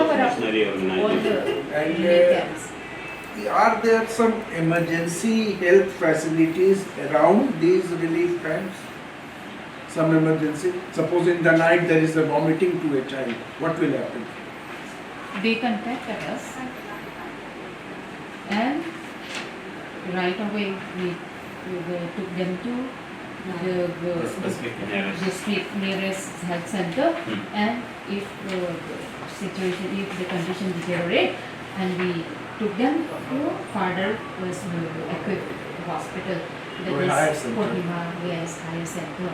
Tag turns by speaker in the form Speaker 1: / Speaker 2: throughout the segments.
Speaker 1: cover up
Speaker 2: missionary
Speaker 1: all
Speaker 2: organizations.
Speaker 1: the
Speaker 3: And,
Speaker 1: relief camps.
Speaker 3: Are there some emergency health facilities around these relief camps? Some emergency? Suppose in the night there is a vomiting to a child, what will happen?
Speaker 1: They contacted us, and right away we took them to the
Speaker 2: Specific nearest.
Speaker 1: district nearest health center,
Speaker 2: Hmm.
Speaker 1: and if the situation, if the condition deteriorate, and we took them to further equipped hospital. That
Speaker 3: Or higher
Speaker 1: is
Speaker 3: center.
Speaker 1: Kohima, yes, higher center.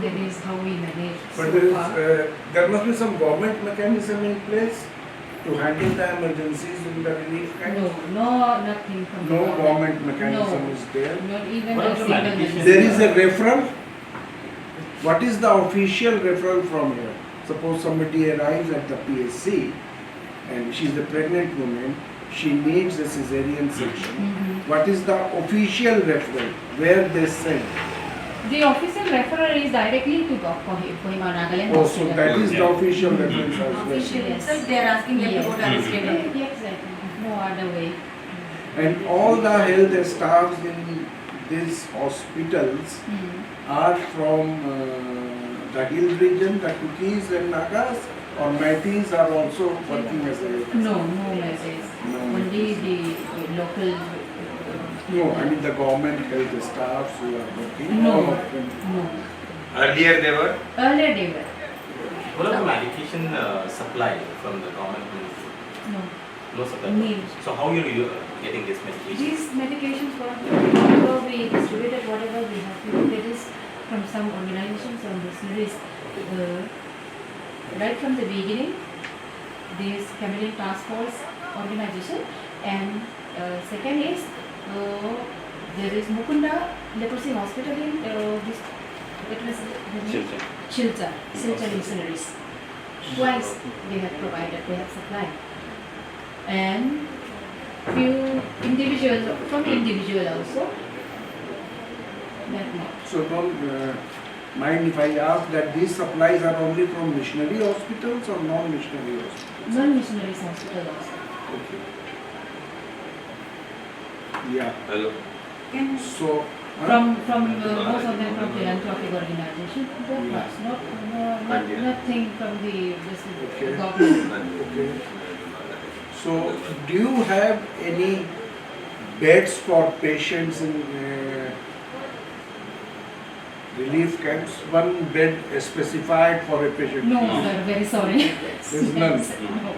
Speaker 1: That is how we manage
Speaker 3: But
Speaker 1: so far.
Speaker 3: there must be some government mechanism in place to handle the emergencies in the relief camps?
Speaker 1: No, nothing from the
Speaker 3: No government mechanism
Speaker 1: No.
Speaker 3: is there.
Speaker 1: Not even
Speaker 2: What
Speaker 1: a
Speaker 2: are the
Speaker 1: single
Speaker 2: medications?
Speaker 1: medicine.
Speaker 3: There is a referral. What is the official referral from here? Suppose somebody arrives at the PSC and she is a pregnant woman, she needs a cesarean section.
Speaker 1: Mhm.
Speaker 3: What is the official referral? Where they send?
Speaker 1: The official referral is directly to Kohima Nagaland
Speaker 3: Oh, so
Speaker 1: Hospital.
Speaker 3: that is the
Speaker 2: Yeah.
Speaker 3: official reference as well.
Speaker 4: Official
Speaker 1: Yes.
Speaker 4: itself, they are asking them to go to
Speaker 1: Yes.
Speaker 4: administrative.
Speaker 1: Yes, exactly. No other way.
Speaker 3: And all the health staffs in these hospitals are from the hill region, the Kukis and Nagas, or Meiteis are also working as a
Speaker 1: No message.
Speaker 3: No
Speaker 1: Only the local.
Speaker 3: No, I mean the government health staffs who are working.
Speaker 1: No.
Speaker 3: All of them.
Speaker 1: No.
Speaker 5: Earlier they were.
Speaker 1: Earlier they were.
Speaker 6: What are the medication supply from the government?
Speaker 1: No.
Speaker 6: No supply.
Speaker 1: Need.
Speaker 6: So how are you getting this medication?
Speaker 1: These medications whatever we distributed, whatever we have to, that is from some organizations or missionaries. Right from the beginning, this Cameroon Task Force organization, and second is there is Mukunda Leprosy Hospital in this. What was the name? Silchar missionaries. Twice they have provided, they have supplied, and few individuals from individual also. That much.
Speaker 3: So don't mind if I ask that these supplies are only from missionary hospitals or non-missionary hospitals?
Speaker 1: Non-missionaries hospital also.
Speaker 3: Okay. Yeah.
Speaker 5: Hello.
Speaker 3: So
Speaker 1: From most of them from philanthropic organization. That
Speaker 3: Yeah.
Speaker 1: much, not nothing from the this
Speaker 3: Okay.
Speaker 1: government.
Speaker 3: Okay. So do you have any beds for patients in relief camps? One bed specified for a patient?
Speaker 1: No, sir, very sorry.
Speaker 3: There's none.
Speaker 1: No.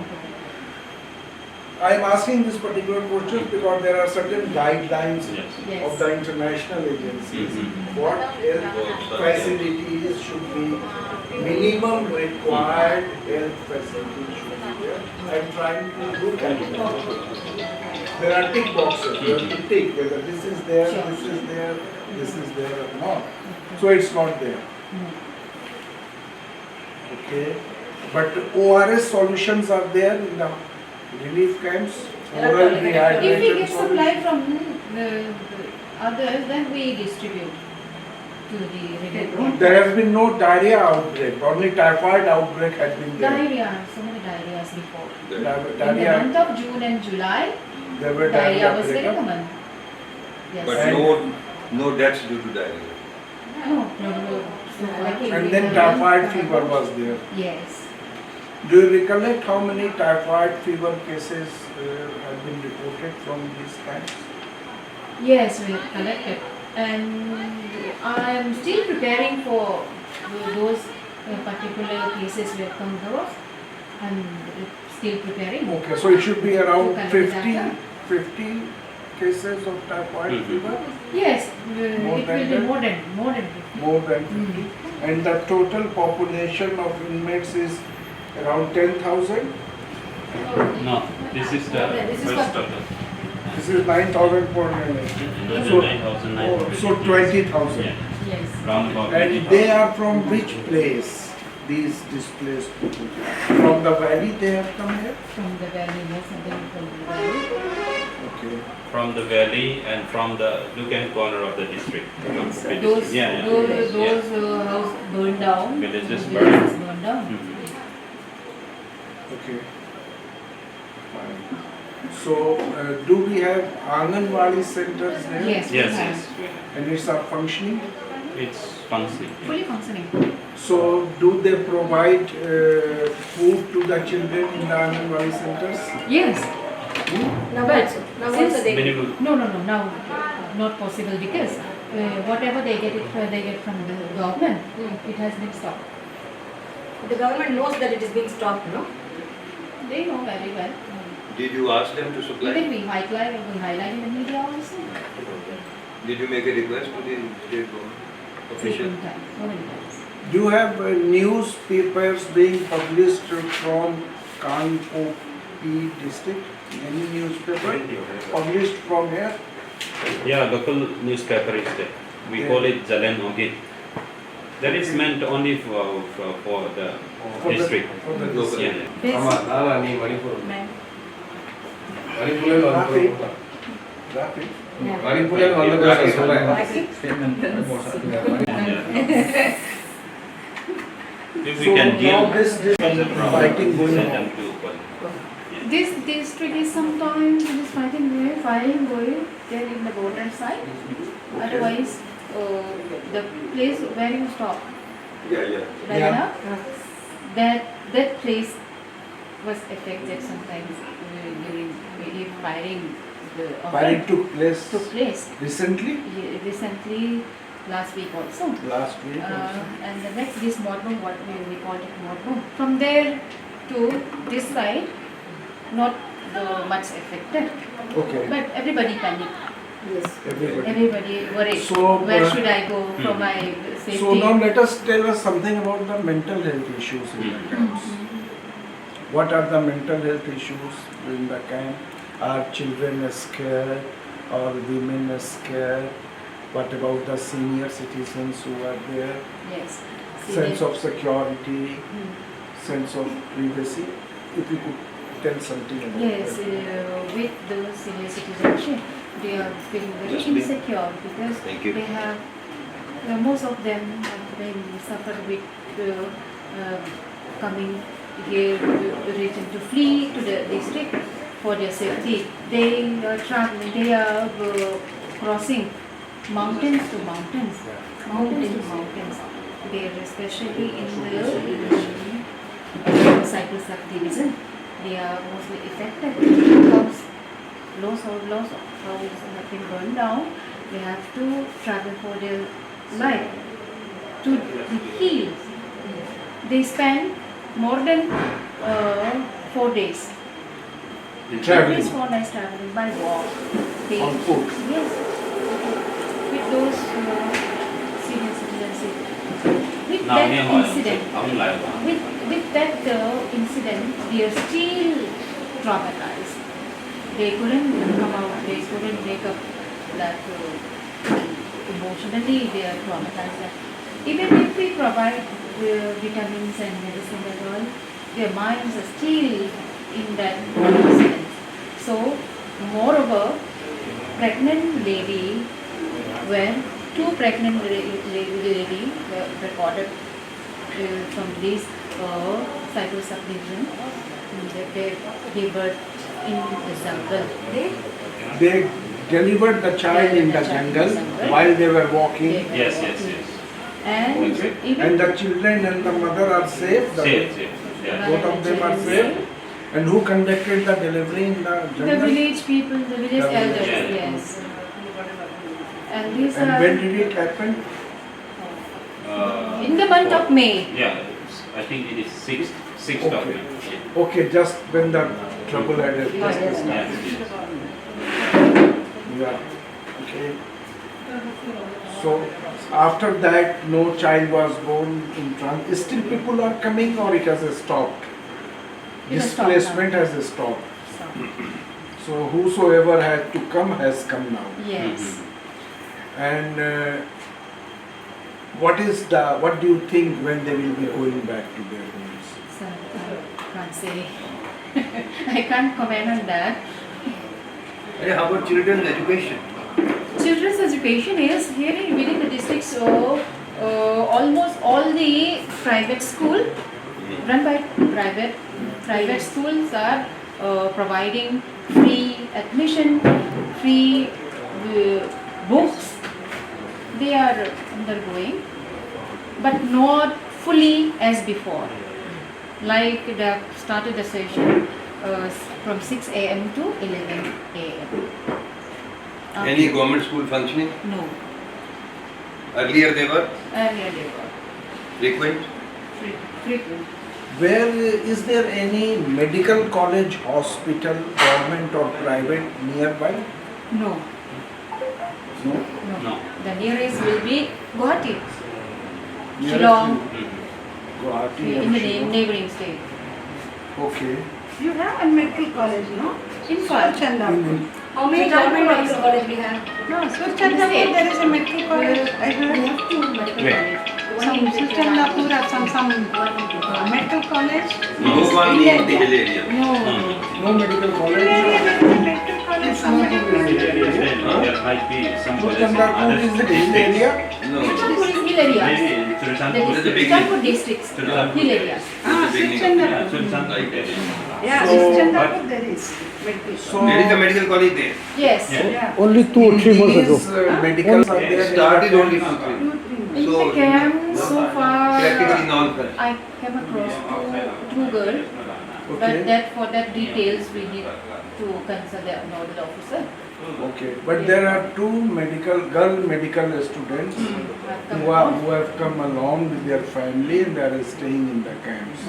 Speaker 3: I am asking this particular question because there are certain guidelines
Speaker 2: Yes.
Speaker 1: Yes.
Speaker 3: of the international agencies.
Speaker 2: Mhm.
Speaker 3: What health facilities should be, minimum required health facilities should be there. I am trying to look at it. There are tick boxes, you have to tick whether this is there,
Speaker 1: Sure.
Speaker 3: this is there, this is there or not. So it's not there.
Speaker 1: No.
Speaker 3: Okay. But ORS solutions are there in the relief camps. Oral
Speaker 1: If we
Speaker 3: rehydrated
Speaker 1: get
Speaker 3: solution.
Speaker 1: supply from the others, then we distribute to the relief.
Speaker 3: There has been no diarrhea outbreak, only typhoid outbreak has been there.
Speaker 1: Diarrhea, so many diarrheas before. In the
Speaker 3: Diarrhea,
Speaker 1: month of June and July,
Speaker 3: there were
Speaker 1: diarrhea
Speaker 3: diarrhea
Speaker 1: was very
Speaker 3: breakup.
Speaker 1: common. Yes.
Speaker 5: But no deaths due to diarrhea.
Speaker 1: No. So lucky
Speaker 3: And
Speaker 1: we
Speaker 3: then
Speaker 1: have-
Speaker 3: typhoid fever was there.
Speaker 1: Yes.
Speaker 3: Do you recollect how many typhoid fever cases have been reported from these camps?
Speaker 1: Yes, we have collected. And I am still preparing for those particular cases we have come across. I'm still preparing.
Speaker 3: Okay, so it should be around
Speaker 1: To collect
Speaker 3: 50,
Speaker 1: data.
Speaker 3: 50 cases of typhoid
Speaker 2: Mhm.
Speaker 3: fever,
Speaker 1: Yes,
Speaker 3: More
Speaker 1: it will
Speaker 3: than
Speaker 1: be
Speaker 3: that?
Speaker 1: more than 50.
Speaker 3: more than 50. And the total population of inmates is around 10,000.
Speaker 2: No, this is the
Speaker 1: This is
Speaker 2: first
Speaker 1: for-
Speaker 2: total.
Speaker 3: This is 9,400. So,
Speaker 2: 9,900.
Speaker 3: so 20,000.
Speaker 2: Yeah,
Speaker 1: Yes.
Speaker 2: round about
Speaker 3: And they are from which place? These displaced people. From the valley they have come here?
Speaker 1: From the valley, yes, and then from the valley.
Speaker 3: Okay.
Speaker 2: from the valley and from the nook and corner of the district.
Speaker 1: Those,
Speaker 2: Yeah, yeah.
Speaker 1: those house burned down.
Speaker 2: Villages
Speaker 1: Those
Speaker 2: burned.
Speaker 1: villages burned down.
Speaker 2: Mhm.
Speaker 3: Okay. Fine. So, do we have Anganwadi centers there?
Speaker 1: Yes, we
Speaker 2: Yes,
Speaker 1: have.
Speaker 2: yes.
Speaker 3: And it's are functioning?
Speaker 2: It's functioning.
Speaker 1: Fully functioning.
Speaker 3: So, do they provide food to the children in the Anganwadi centers?
Speaker 1: Yes.
Speaker 4: Now
Speaker 1: But
Speaker 4: also. Now
Speaker 1: since-
Speaker 4: also they.
Speaker 2: Minimum.
Speaker 1: No, now not possible because whatever they get from the government, it has been stopped.
Speaker 4: The government knows that it is being stopped, no?
Speaker 1: They know very well.
Speaker 5: Did you ask them to supply?
Speaker 1: Even we highlight in the media also.
Speaker 5: Did you make a request to the state government official?
Speaker 1: So many times.
Speaker 3: Do you have newspapers being published from Kanggui district? Any newspaper published from here?
Speaker 2: Yeah, local newspaper is there. We call it Jalen Ogit. That is meant only for the
Speaker 3: For the-
Speaker 2: district.
Speaker 3: for the
Speaker 5: Local.
Speaker 2: Yeah.
Speaker 1: Basic.
Speaker 7: Ma'am.
Speaker 3: Traffic. Traffic.
Speaker 2: If we
Speaker 3: So
Speaker 2: can
Speaker 3: now
Speaker 2: give
Speaker 3: this fighting going
Speaker 2: send
Speaker 3: on.
Speaker 2: them to
Speaker 1: This district is sometimes this fighting going there in the border side. Otherwise, the place where you stop,
Speaker 5: Yeah.
Speaker 1: right
Speaker 3: Yeah.
Speaker 1: now, that place was affected sometimes during if firing.
Speaker 3: Fighting took place
Speaker 1: took place
Speaker 3: recently,
Speaker 1: recently last week also.
Speaker 3: last week. also.
Speaker 1: And the next this modroom, what we call it modroom. From there to this side, not much affected,
Speaker 3: Okay,
Speaker 1: but everybody panicked.
Speaker 4: Yes.
Speaker 3: everybody.
Speaker 1: Everybody worried.
Speaker 3: So,
Speaker 1: Where should I go for
Speaker 2: Hmm.
Speaker 1: my safety?
Speaker 3: So now let us tell us something about the mental health issues in the camps. What are the mental health issues in the camp? Are children scared or women scared? What about the senior citizens who are there?
Speaker 1: Yes.
Speaker 3: Sense of security,
Speaker 1: Hmm.
Speaker 3: sense of privacy. If you could tell something about
Speaker 1: Yes,
Speaker 3: that.
Speaker 1: with the senior citizenship, they are feeling very
Speaker 5: Just me.
Speaker 1: insecure because
Speaker 5: Thank you.
Speaker 1: they have, most of them have been suffered with coming here, reaching to flee to the district for their safety. They are traveling, they are crossing mountains to mountains, mountains to mountains. They are especially in the cycle subdivision. They are mostly affected because lots of houses have been burned down. They have to travel for their life to the hills. They spend more than 4 days.
Speaker 3: Traveling.
Speaker 1: At least 4 days traveling by walk. They,
Speaker 3: On foot.
Speaker 1: yes. With those senior citizens. With that incident. With that incident, they are still traumatized. They couldn't come out, they couldn't make up that emotionally they are traumatized. Even if we provide vitamins and medicine and all, their minds are still in that incident. So, moreover, pregnant lady, when 2 pregnant lady were recorded from this cycle subdivision, they gave birth in the jungle.
Speaker 3: They delivered the child in the jungle while they were walking,
Speaker 2: Yes.
Speaker 1: And even
Speaker 3: and the children and the mother are safe.
Speaker 2: Safe. Yeah.
Speaker 3: Both of them are safe. And who conducted the delivery in the
Speaker 1: the
Speaker 3: jungle?
Speaker 1: village people, the village
Speaker 3: The village.
Speaker 1: elders,
Speaker 2: Yeah.
Speaker 1: yes. And these
Speaker 3: And
Speaker 1: are
Speaker 3: when did it happen?
Speaker 1: in the month of May.
Speaker 2: Yeah, I think it is 6th of
Speaker 3: Okay.
Speaker 2: May.
Speaker 3: Okay, just when the trouble had just
Speaker 1: Yes.
Speaker 3: started. Yeah. Okay. So after that, no child was born in trunk. Still, people are coming, or it has stopped.
Speaker 1: It has stopped now.
Speaker 3: Displacement has stopped. So whosoever had to come has come now.
Speaker 1: Yes.
Speaker 3: And what do you think when they will be going back to their homes?
Speaker 1: So I can't say. I can't comment on that.
Speaker 5: Hey, how about children's education?
Speaker 1: Children's education is here within the district, so almost all the private school run by private Private schools are providing free admission, free books. They are undergoing, but not fully as before. Like they have started the session from 6 a.m. to 11 a.m.
Speaker 5: Any government school functioning?
Speaker 1: No.
Speaker 5: Earlier they were
Speaker 1: Earlier they were
Speaker 5: frequent.
Speaker 1: frequent.
Speaker 3: Where is there any medical college, hospital, government or private nearby?
Speaker 1: No.
Speaker 3: No.
Speaker 1: No.
Speaker 2: No.
Speaker 1: The nearest will be Guwahati,
Speaker 3: Nearest
Speaker 1: Shillong,
Speaker 3: Guwahati
Speaker 1: in
Speaker 3: and
Speaker 1: the
Speaker 3: Shillong.
Speaker 1: neighboring state.
Speaker 3: Okay.
Speaker 7: You have a medical college, no?
Speaker 1: In fact,
Speaker 7: Chandapur.
Speaker 4: How many government medical college we have?
Speaker 7: No, Sur Chandapur there is a medical college. I
Speaker 1: we
Speaker 7: heard
Speaker 1: have two medical
Speaker 2: Where?
Speaker 1: colleges.
Speaker 7: some Sur Chandapur or some medical college.
Speaker 5: No one in the hill area.
Speaker 1: No.
Speaker 3: No medical
Speaker 7: Hill
Speaker 3: college.
Speaker 7: area there is a medical college. Somebody
Speaker 2: There might be some colleges in
Speaker 3: Chandapur
Speaker 2: other
Speaker 3: is the hill
Speaker 2: districts.
Speaker 3: area.
Speaker 5: No.
Speaker 1: Chulapur is hill area.
Speaker 2: Maybe
Speaker 1: The
Speaker 2: Chulhanpur
Speaker 5: is the
Speaker 1: district,
Speaker 5: beginning.
Speaker 1: Chulapur districts,
Speaker 2: Chulhanpur.
Speaker 1: hill areas.
Speaker 7: Ah, Sur
Speaker 2: Yeah,
Speaker 7: Chandapur.
Speaker 2: Chulhanpur area.
Speaker 7: Yeah,
Speaker 3: So-
Speaker 7: Sur Chandapur there is medical
Speaker 3: So
Speaker 5: There is a medical college there.
Speaker 1: Yes.
Speaker 2: Yeah.
Speaker 7: Yeah.
Speaker 8: Only 2 or 3 months ago.
Speaker 3: these medical are
Speaker 2: Yeah.
Speaker 3: there.
Speaker 5: It started only 2-3.
Speaker 7: 2-3
Speaker 1: In
Speaker 5: So,
Speaker 1: the camp, so far,
Speaker 5: Practically non-functional.
Speaker 1: I came across two girls,
Speaker 3: Okay.
Speaker 1: but that for that details we need to consult the nodal officer.
Speaker 3: Okay, but there are two girl medical students who have come along with their family and they are staying in the camps.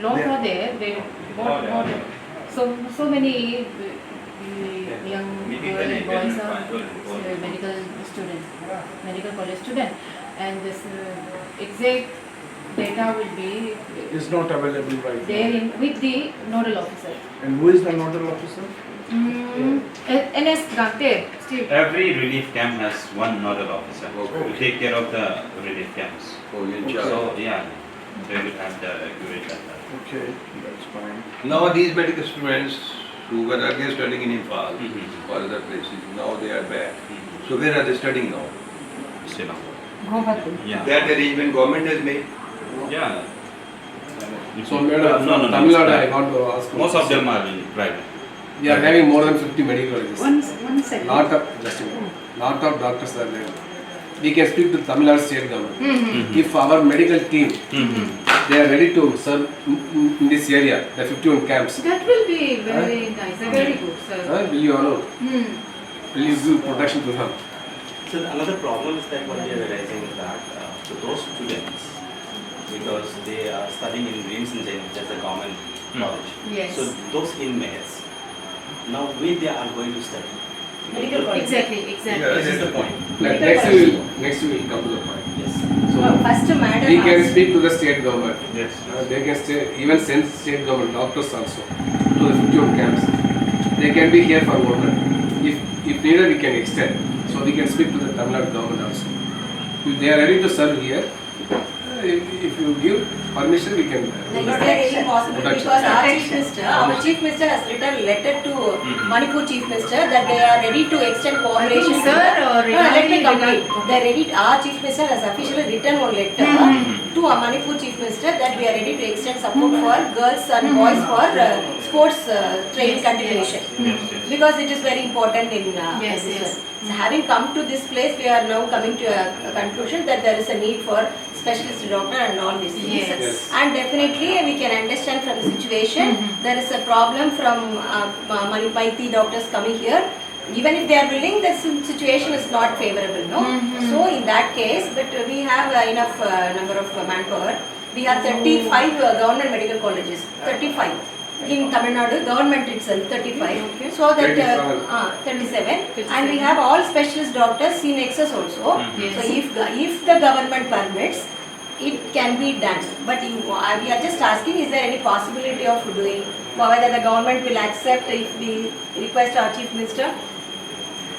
Speaker 1: Lot
Speaker 3: They-
Speaker 1: are there. They not so many young girls and boys are medical students, medical college students, and this exact data will be
Speaker 3: Is not available right
Speaker 1: there
Speaker 3: now.
Speaker 1: in with the nodal officer.
Speaker 3: And who is the nodal officer?
Speaker 1: NS Gante, Steve.
Speaker 2: Every relief camp has one nodal officer
Speaker 5: Okay.
Speaker 2: who take care of the relief camps.
Speaker 5: Oh, in
Speaker 3: Okay.
Speaker 5: charge.
Speaker 2: So yeah, they will have the accurate data.
Speaker 3: Okay, that's fine.
Speaker 5: Now these medical students who were earlier studying in Imphal
Speaker 2: Mhm.
Speaker 5: or other places, now they are back. So where are they studying now?
Speaker 2: Still on.
Speaker 7: Guwahati.
Speaker 2: Yeah.
Speaker 5: That arrangement government has made.
Speaker 2: Yeah.
Speaker 9: So, madam,
Speaker 2: no, no,
Speaker 9: Tamil
Speaker 2: no.
Speaker 9: Nadu, I want to ask.
Speaker 2: Most of them are in private.
Speaker 9: We are having more than 50 medical colleges.
Speaker 7: One second.
Speaker 9: Lot of, just a minute. Lot of doctors are there. We can speak to Tamil Nadu state government. If our medical team, they are ready to serve in this area, the 51 camps,
Speaker 1: That will be very nice, very good, sir.
Speaker 9: will you allow?
Speaker 1: Hmm.
Speaker 9: Will you give protection to them?
Speaker 6: So another problem is that what we are realizing is that to those students, because they are studying in Greens and Jain, which is a government college.
Speaker 1: Yes.
Speaker 6: So those inmates, now where they are going to study?
Speaker 4: Medical college.
Speaker 1: Exactly, exactly.
Speaker 6: This is the point.
Speaker 9: Like next we will come to the point.
Speaker 6: Yes.
Speaker 9: So
Speaker 4: First madam
Speaker 9: we can
Speaker 4: asked-
Speaker 9: speak to the state government.
Speaker 2: Yes.
Speaker 9: They can stay, even send state government doctors also to the 51 camps. They can be here for 1 month. If needed, we can extend. So we can speak to the Tamil Nadu government also. If they are ready to serve here, if you give permission, we can.
Speaker 4: Like, is there any possibility,
Speaker 9: Protection.
Speaker 4: because our chief minister has written letter to Manipur chief minister that they are ready to extend cooperation.
Speaker 1: I think, sir,
Speaker 4: No, let me
Speaker 1: regarding-
Speaker 4: complete. They are ready, our chief minister has officially written one letter to our Manipur chief minister that we are ready to extend support for girls and boys for sports training continuation. Because it is very important in
Speaker 1: Yes,
Speaker 4: this
Speaker 1: yes.
Speaker 4: one. So having come to this place, we are now coming to a conclusion that there is a need for specialist doctor and all these things.
Speaker 1: Yes.
Speaker 4: And definitely we can understand from the situation, there is a problem from Manipaiti doctors coming here. Even if they are willing, the situation is not favorable, no? So in that case, but we have enough number of manpower. We have 35 government medical colleges, 35. In Tamil Nadu, government itself, 35.
Speaker 1: Okay.
Speaker 4: So that
Speaker 9: 37.
Speaker 4: 37. And we have all specialist doctors in excess also.
Speaker 1: Yes.
Speaker 4: So if the government permits, it can be done. But we are just asking, is there any possibility of doing, whether the government will accept if we request our chief minister?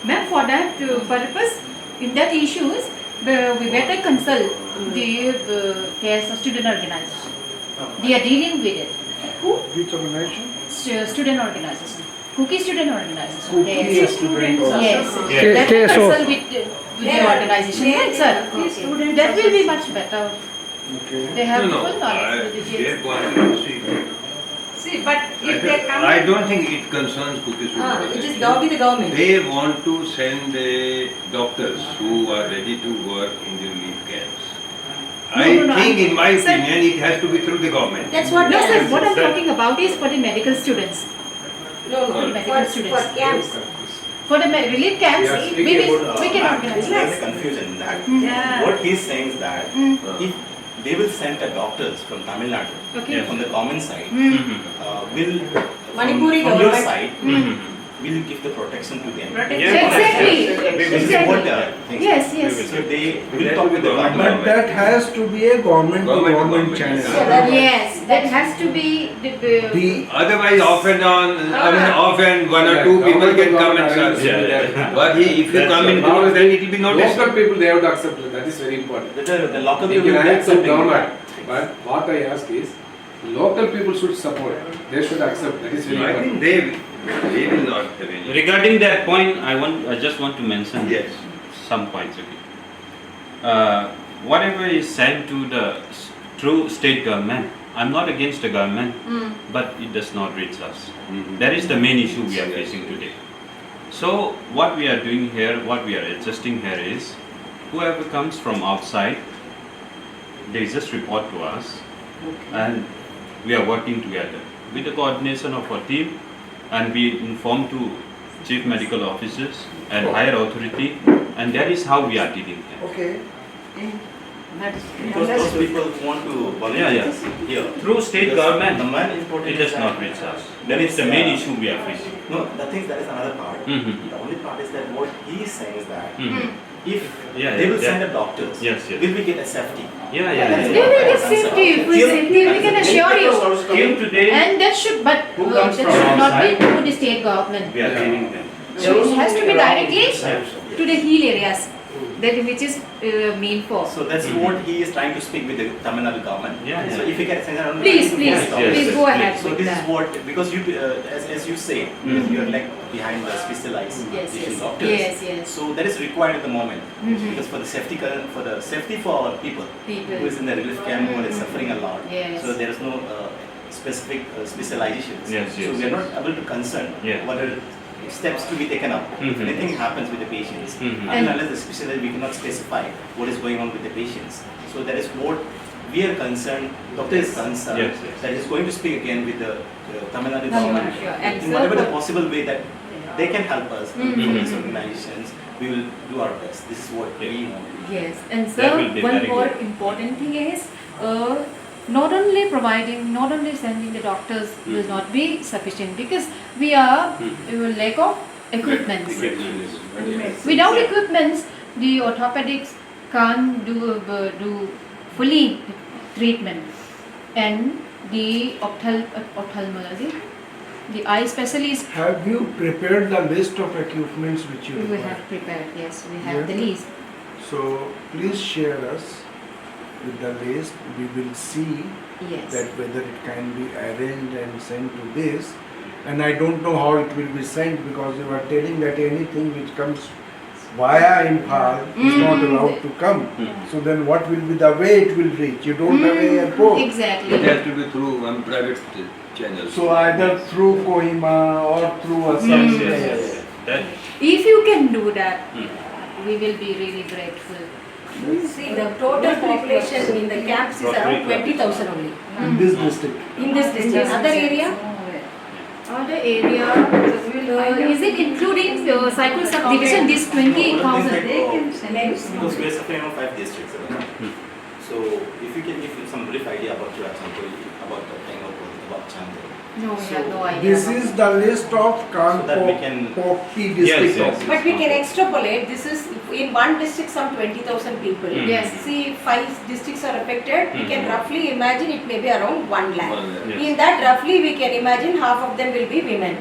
Speaker 1: Ma'am, for that purpose, in that issues, we better consult the case of student organization. They are dealing with it.
Speaker 3: Which organization?
Speaker 1: Student organization. Cookie student organization.
Speaker 3: Cookie
Speaker 1: Yes.
Speaker 3: student
Speaker 1: Yes.
Speaker 2: Yes.
Speaker 1: That will
Speaker 8: KSO.
Speaker 1: consult with the organization, right, sir?
Speaker 7: Students
Speaker 1: That will be much better.
Speaker 3: Okay.
Speaker 1: They have
Speaker 5: No,
Speaker 1: full knowledge.
Speaker 5: their point is, see,
Speaker 7: See, but if they come.
Speaker 5: I don't think it concerns cookies.
Speaker 4: It is the government.
Speaker 5: They want to send doctors who are ready to work in the relief camps.
Speaker 1: No,
Speaker 5: I think, in my
Speaker 1: sir-
Speaker 5: opinion, it has to be through the government.
Speaker 4: That's what.
Speaker 1: No,
Speaker 4: we
Speaker 1: sir,
Speaker 4: are-
Speaker 1: what I'm talking about is for the medical students.
Speaker 4: No,
Speaker 1: medical
Speaker 4: for
Speaker 1: students.
Speaker 4: camps.
Speaker 1: For the relief camps,
Speaker 9: Yeah,
Speaker 1: we
Speaker 9: speaking
Speaker 1: can
Speaker 9: about,
Speaker 1: organize.
Speaker 6: There's a confusion in that.
Speaker 7: Yeah.
Speaker 6: What he's saying is that if they will send the doctors from Tamil Nadu,
Speaker 1: Okay.
Speaker 6: from the government side,
Speaker 1: Mm.
Speaker 6: will
Speaker 4: Manipuri
Speaker 6: from your
Speaker 4: government.
Speaker 6: side, will give the protection to them.
Speaker 1: Exactly.
Speaker 6: This is what the thing is.
Speaker 1: Yes, yes.
Speaker 6: So they will talk with the
Speaker 3: But
Speaker 6: government.
Speaker 3: that has to be a government to government
Speaker 5: Government.
Speaker 3: channel.
Speaker 4: So that-
Speaker 1: Yes, that has to be
Speaker 3: The
Speaker 5: Otherwise, off and one or two people can come and serve.
Speaker 2: Yeah.
Speaker 5: But if you come in
Speaker 9: Now,
Speaker 5: groups, then it will be noticed.
Speaker 9: Local people, they have to accept it. That is very important.
Speaker 6: The local
Speaker 9: They
Speaker 6: people
Speaker 9: can
Speaker 6: will
Speaker 9: help some
Speaker 6: accept
Speaker 9: government.
Speaker 6: it.
Speaker 9: But what I ask is, local people should support. They should accept. That is very
Speaker 5: I
Speaker 9: important.
Speaker 5: think they will not have any.
Speaker 2: Regarding that point, I just want to mention
Speaker 5: Yes.
Speaker 2: some points. Okay. Whatever is sent to the true state government, I'm not against the government, but it does not reach us. That is the main issue we are facing today. So what we are doing here, what we are adjusting here is, whoever comes from outside, they just report to us, and we are working together with the coordination of our team, and we inform to chief medical officers and higher authority, and that is how we are dealing here.
Speaker 3: Okay.
Speaker 6: Because those people who want to volunteer
Speaker 2: Yeah.
Speaker 6: here.
Speaker 2: Through state
Speaker 6: Because
Speaker 2: government,
Speaker 6: the main important
Speaker 2: it does
Speaker 6: is
Speaker 2: not
Speaker 6: that-
Speaker 2: reach us. That is the main issue we are facing.
Speaker 6: No, the thing that is another part.
Speaker 2: Mhm.
Speaker 6: The only part is that what he is saying is that
Speaker 2: Mhm.
Speaker 6: if
Speaker 2: Yeah,
Speaker 6: they will
Speaker 2: yeah.
Speaker 6: send the doctors,
Speaker 2: Yes, yes.
Speaker 6: will we get a safety?
Speaker 2: Yeah, yeah.
Speaker 1: They will get safety, we can assure you.
Speaker 2: Till today,
Speaker 1: And that should, but
Speaker 2: Who
Speaker 1: that
Speaker 2: comes from
Speaker 1: should not be
Speaker 2: outside?
Speaker 1: through the state government.
Speaker 2: we are training them.
Speaker 1: So it has to be directly
Speaker 6: Yes.
Speaker 1: to the hill areas, that which is mean for.
Speaker 6: So that's what he is trying to speak with the Tamil Nadu government.
Speaker 2: Yeah,
Speaker 6: So
Speaker 2: yeah.
Speaker 6: if you can send around.
Speaker 1: Please, please,
Speaker 2: Yes, yes,
Speaker 1: please
Speaker 2: yes,
Speaker 1: go
Speaker 2: please.
Speaker 1: ahead
Speaker 6: So
Speaker 1: with
Speaker 6: this is
Speaker 1: that.
Speaker 6: what, because you, as you say, you are like behind the specialized
Speaker 1: Yes,
Speaker 6: Asian
Speaker 1: yes,
Speaker 6: doctors.
Speaker 1: yes, yes.
Speaker 6: So that is required at the moment,
Speaker 1: Mhm.
Speaker 6: because for the safety for our people,
Speaker 1: People.
Speaker 6: who is in the relief camp, who is suffering a lot.
Speaker 1: Yes.
Speaker 6: So there is no specific specializations.
Speaker 2: Yes,
Speaker 6: So
Speaker 2: yes,
Speaker 6: we are
Speaker 2: yes.
Speaker 6: not able to concern
Speaker 2: Yeah.
Speaker 6: what are steps to be taken up. If
Speaker 2: Mhm.
Speaker 6: anything happens with the patients,
Speaker 2: Mhm.
Speaker 6: until unless the specialist, we cannot specify what is going on with the patients. So that is what we are concerned, doctor is concerned,
Speaker 2: Yes, yes.
Speaker 6: that is going to speak again with the Tamil Nadu
Speaker 1: Tamil
Speaker 6: government.
Speaker 1: Nadu, sure. And
Speaker 6: In whatever
Speaker 1: sir,
Speaker 6: the possible way that they can help us
Speaker 1: Mhm.
Speaker 6: from these organizations, we will do our best. This is what we want.
Speaker 1: Yes, and
Speaker 2: That
Speaker 1: sir,
Speaker 2: will be
Speaker 1: one
Speaker 2: very
Speaker 1: more
Speaker 2: good.
Speaker 1: important thing is, not only sending the doctors will not be sufficient, because we are lack of equipment. Without equipments, the orthopedics can't do fully treatment, and the ophthalmology, the eye specialist,
Speaker 3: Have you prepared the list of equipments which you
Speaker 1: we
Speaker 3: require?
Speaker 1: have prepared. Yes, we have
Speaker 3: Yeah.
Speaker 1: the list.
Speaker 3: So please share us with the list. We will see
Speaker 1: Yes.
Speaker 3: that whether it can be arranged and sent to this. And I don't know how it will be sent, because you are telling that anything which comes via Imphal is not allowed to come. So then what will be the way it will reach? You don't have a airport.
Speaker 1: Exactly.
Speaker 5: It has to be through private channels.
Speaker 3: So either through Kohima or through Assam.
Speaker 2: Yes, yes, yes. That,
Speaker 1: If you can do that, we will be really grateful.
Speaker 4: See, the total population in the camps is around 20,000 only.
Speaker 3: In this district.
Speaker 4: In this district. Other area?
Speaker 1: Other area, is it including cycle subdivision, this 20,000?
Speaker 6: Because we are suffering from 5 districts. So if you can give some brief idea about your example, about the Tengapur, about Chandra.
Speaker 1: No, we have no idea.
Speaker 3: This is the list of
Speaker 6: that we can-
Speaker 3: Kangpokpi
Speaker 2: yes,
Speaker 3: district.
Speaker 2: yes.
Speaker 4: But we can extrapolate, this is in one district some 20,000 people.
Speaker 1: Yes.
Speaker 4: See, 5 districts are affected, we can roughly imagine it may be around 1 lakh.
Speaker 5: 1 lakh.
Speaker 2: Yes.
Speaker 4: In that roughly we can imagine half of them will be women.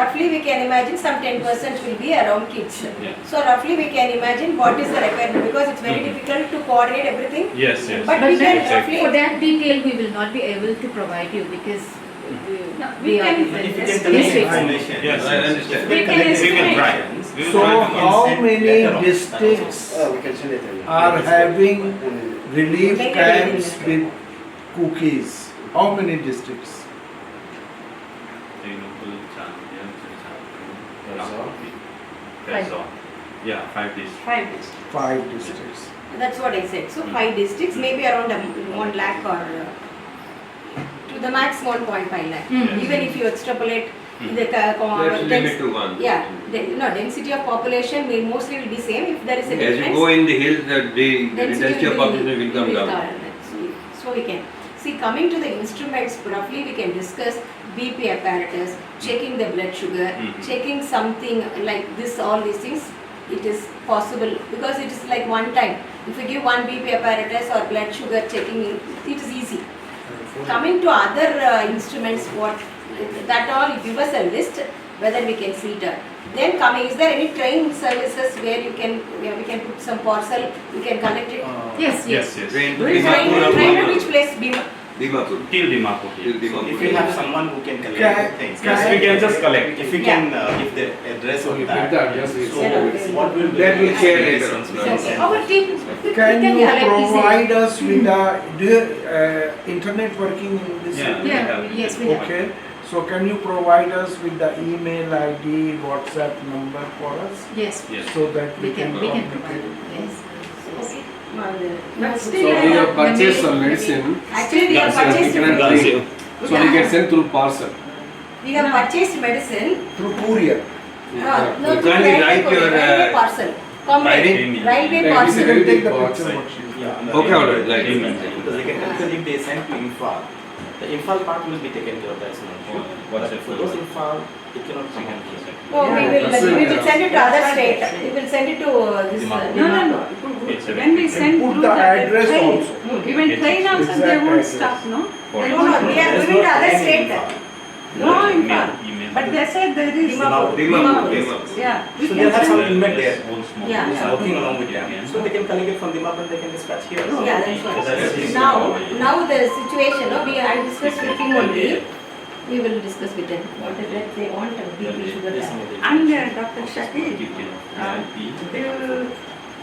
Speaker 4: Roughly we can imagine some 10% will be around kids.
Speaker 2: Yeah.
Speaker 4: So roughly we can imagine what is the requirement, because it's very difficult to coordinate everything.
Speaker 2: yes, yes.
Speaker 4: But
Speaker 1: But
Speaker 4: we can
Speaker 1: that,
Speaker 4: roughly.
Speaker 1: for that detail, we will not be able to provide you, because we are
Speaker 6: If you
Speaker 1: different
Speaker 6: can collect
Speaker 1: districts.
Speaker 6: information.
Speaker 2: Yes,
Speaker 5: I
Speaker 2: yes.
Speaker 5: understand.
Speaker 6: We can try. We will
Speaker 3: So
Speaker 6: try to
Speaker 3: how
Speaker 6: send
Speaker 3: many
Speaker 6: later on.
Speaker 3: districts are having relief camps with cookies? How many districts?
Speaker 6: That's all?
Speaker 2: That's all. Yeah, 5 days.
Speaker 7: 5 days.
Speaker 3: 5 districts.
Speaker 4: That's what I said. So 5 districts, maybe around 1 lakh or to the max 1.5 lakh. Even if you extrapolate the
Speaker 5: Let's limit to 1.
Speaker 4: yeah, density of population will mostly be same. If there is a
Speaker 5: As you
Speaker 4: difference,
Speaker 5: go in the hills, the density of
Speaker 4: will
Speaker 5: population will come down.
Speaker 4: So we can see, coming to the instruments, roughly we can discuss BP apparatus, checking the blood sugar, checking something like this, all these things. It is possible because it is like one time. If you give one BP apparatus or blood sugar checking, it is easy. Coming to other instruments, what that all, give us a list whether we can see it. Then coming, is there any train services where you can, where we can put some parcel, we can connect it?
Speaker 1: Yes, yes.
Speaker 5: Train to
Speaker 4: Train
Speaker 5: Dimapur.
Speaker 4: to which place? Bima.
Speaker 5: Dimapur.
Speaker 2: Till Dimapur.
Speaker 5: Till Dimapur.
Speaker 6: If we have someone who can collect
Speaker 3: Can-
Speaker 6: things,
Speaker 2: Yes, we can just collect.
Speaker 6: if we can give the address of
Speaker 9: If
Speaker 6: that,
Speaker 9: the address is-
Speaker 6: so what will
Speaker 5: That will share later.
Speaker 4: Our team
Speaker 3: Can you
Speaker 4: collect easily.
Speaker 3: provide us with internet working in this?
Speaker 2: Yeah.
Speaker 1: Yeah, yes, we have.
Speaker 3: Okay, so can you provide us with the email ID, WhatsApp number for us?
Speaker 1: Yes,
Speaker 2: Yes.
Speaker 3: So that
Speaker 1: we can provide
Speaker 3: communicate?
Speaker 1: it. Yes.
Speaker 4: Okay.
Speaker 1: But
Speaker 9: So
Speaker 1: still,
Speaker 9: we have purchased some medicine,
Speaker 4: Actually, we have
Speaker 9: so we
Speaker 4: purchased
Speaker 9: cannot
Speaker 4: medicine.
Speaker 9: take. So we can send through parcel.
Speaker 4: We have purchased medicine.
Speaker 3: Through courier?
Speaker 4: No,
Speaker 5: You
Speaker 4: through
Speaker 5: can't
Speaker 4: railway
Speaker 5: write your,
Speaker 4: railway parcel.
Speaker 5: writing?
Speaker 4: Railway
Speaker 9: Yeah,
Speaker 4: parcel.
Speaker 9: it's a very big
Speaker 3: Take the
Speaker 9: box.
Speaker 3: picture what she-
Speaker 6: yeah,
Speaker 5: Okay, all right, like
Speaker 6: because they can consider if they send to Imphal, the Imphal part will be taken care of, that's not sure.
Speaker 2: What's
Speaker 6: But
Speaker 2: it
Speaker 6: for
Speaker 2: for?
Speaker 6: those Imphal, it cannot come here.
Speaker 4: Oh, we will send it to other state. We will send it to this.
Speaker 7: No, no, no.
Speaker 2: It's a
Speaker 7: When we send
Speaker 3: Put
Speaker 7: through
Speaker 3: the
Speaker 7: the
Speaker 3: address
Speaker 7: train,
Speaker 3: also.
Speaker 7: even train also they
Speaker 3: Exact
Speaker 7: won't
Speaker 3: address.
Speaker 7: stop, no?
Speaker 2: For-
Speaker 7: They
Speaker 4: No, no,
Speaker 7: won't-
Speaker 4: we are
Speaker 6: There is
Speaker 4: giving to
Speaker 6: no
Speaker 4: other
Speaker 6: train in
Speaker 4: state.
Speaker 6: Imphal.
Speaker 7: No, in
Speaker 2: Email,
Speaker 7: fact.
Speaker 2: email.
Speaker 7: But they said there is.
Speaker 4: Dimapur.
Speaker 5: Dimapur.
Speaker 7: Yeah. we
Speaker 6: So
Speaker 7: can
Speaker 6: they'll have
Speaker 7: send-
Speaker 6: some inmate there.
Speaker 4: Yeah.
Speaker 6: Who's working along with them. So they can collect it from Dimapur and they can dispatch here.
Speaker 4: Yeah, that's
Speaker 6: So
Speaker 4: what.
Speaker 6: that's-
Speaker 4: Now the situation, no, I discussed with him only. We will discuss with them. What is that they want, BP, sugar.
Speaker 7: And Dr. Shakir,